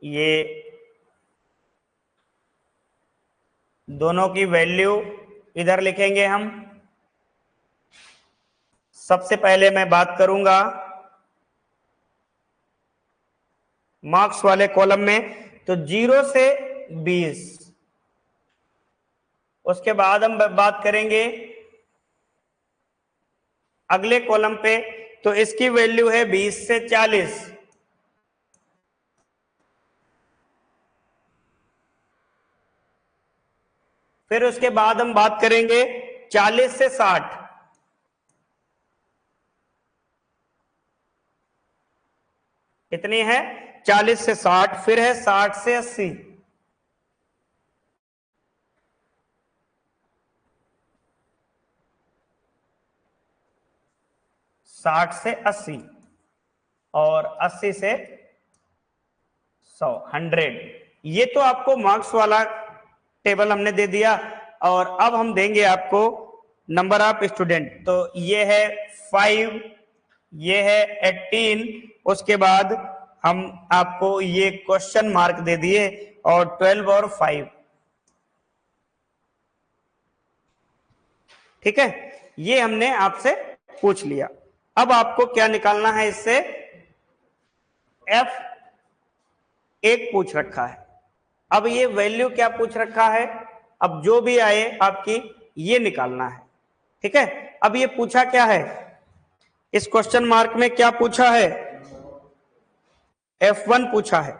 ये दोनों की वैल्यू इधर लिखेंगे हम। सबसे पहले मैं बात करूंगा मार्क्स वाले कॉलम में, तो 0 से 20। उसके बाद हम बात करेंगे अगले कॉलम पे, तो इसकी वैल्यू है 20 से 40। फिर उसके बाद हम बात करेंगे 40 से 60। कितनी है? 40 से 60। फिर है 60 से 80। साठ से 80 और 80 से 100, 100। ये तो आपको मार्क्स वाला टेबल हमने दे दिया, और अब हम देंगे आपको नंबर ऑफ स्टूडेंट। तो ये है 5, ये है 18, उसके बाद हम आपको ये क्वेश्चन मार्क दे दिए, और 12 और 5, ठीक है, ये हमने आपसे पूछ लिया। अब आपको क्या निकालना है इससे? F1 पूछ रखा है, अब ये वैल्यू क्या पूछ रखा है? अब जो भी आए आपकी ये निकालना है, ठीक है। अब ये पूछा क्या है इस क्वेश्चन मार्क में? क्या पूछा है? F1 पूछा है।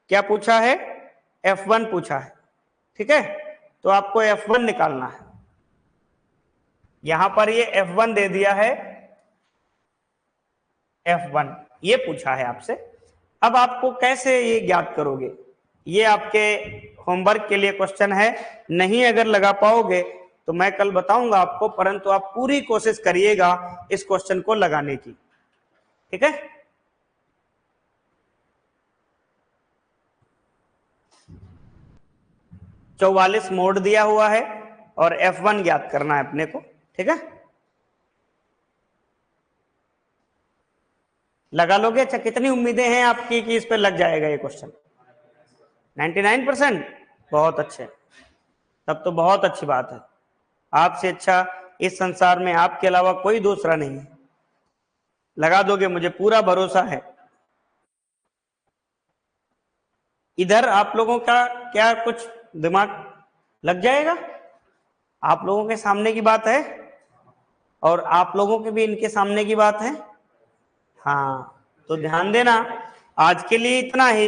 क्या पूछा है, F1 पूछा है, ठीक है। तो आपको F1 निकालना है। यहां पर ये F1 दे दिया है, F1 ये पूछा है आपसे। अब आपको कैसे ये ज्ञात करोगे, ये आपके होमवर्क के लिए क्वेश्चन है। नहीं अगर लगा पाओगे तो मैं कल बताऊंगा आपको, परंतु आप पूरी कोशिश करिएगा इस क्वेश्चन को लगाने की, ठीक है। चौवालीस मोड दिया हुआ है और F1 ज्ञात करना है अपने को, ठीक है। लगा लोगे? अच्छा, कितनी उम्मीदें हैं आपकी कि इस पे लग जाएगा ये क्वेश्चन? 99%। बहुत अच्छे, तब तो बहुत अच्छी बात है। आपसे अच्छा इस संसार में आपके अलावा कोई दूसरा नहीं है। लगा दोगे, मुझे पूरा भरोसा है। इधर आप लोगों का क्या कुछ दिमाग लग जाएगा? आप लोगों के सामने की बात है और आप लोगों के भी इनके सामने की बात है। हाँ, तो ध्यान देना, आज के लिए इतना ही।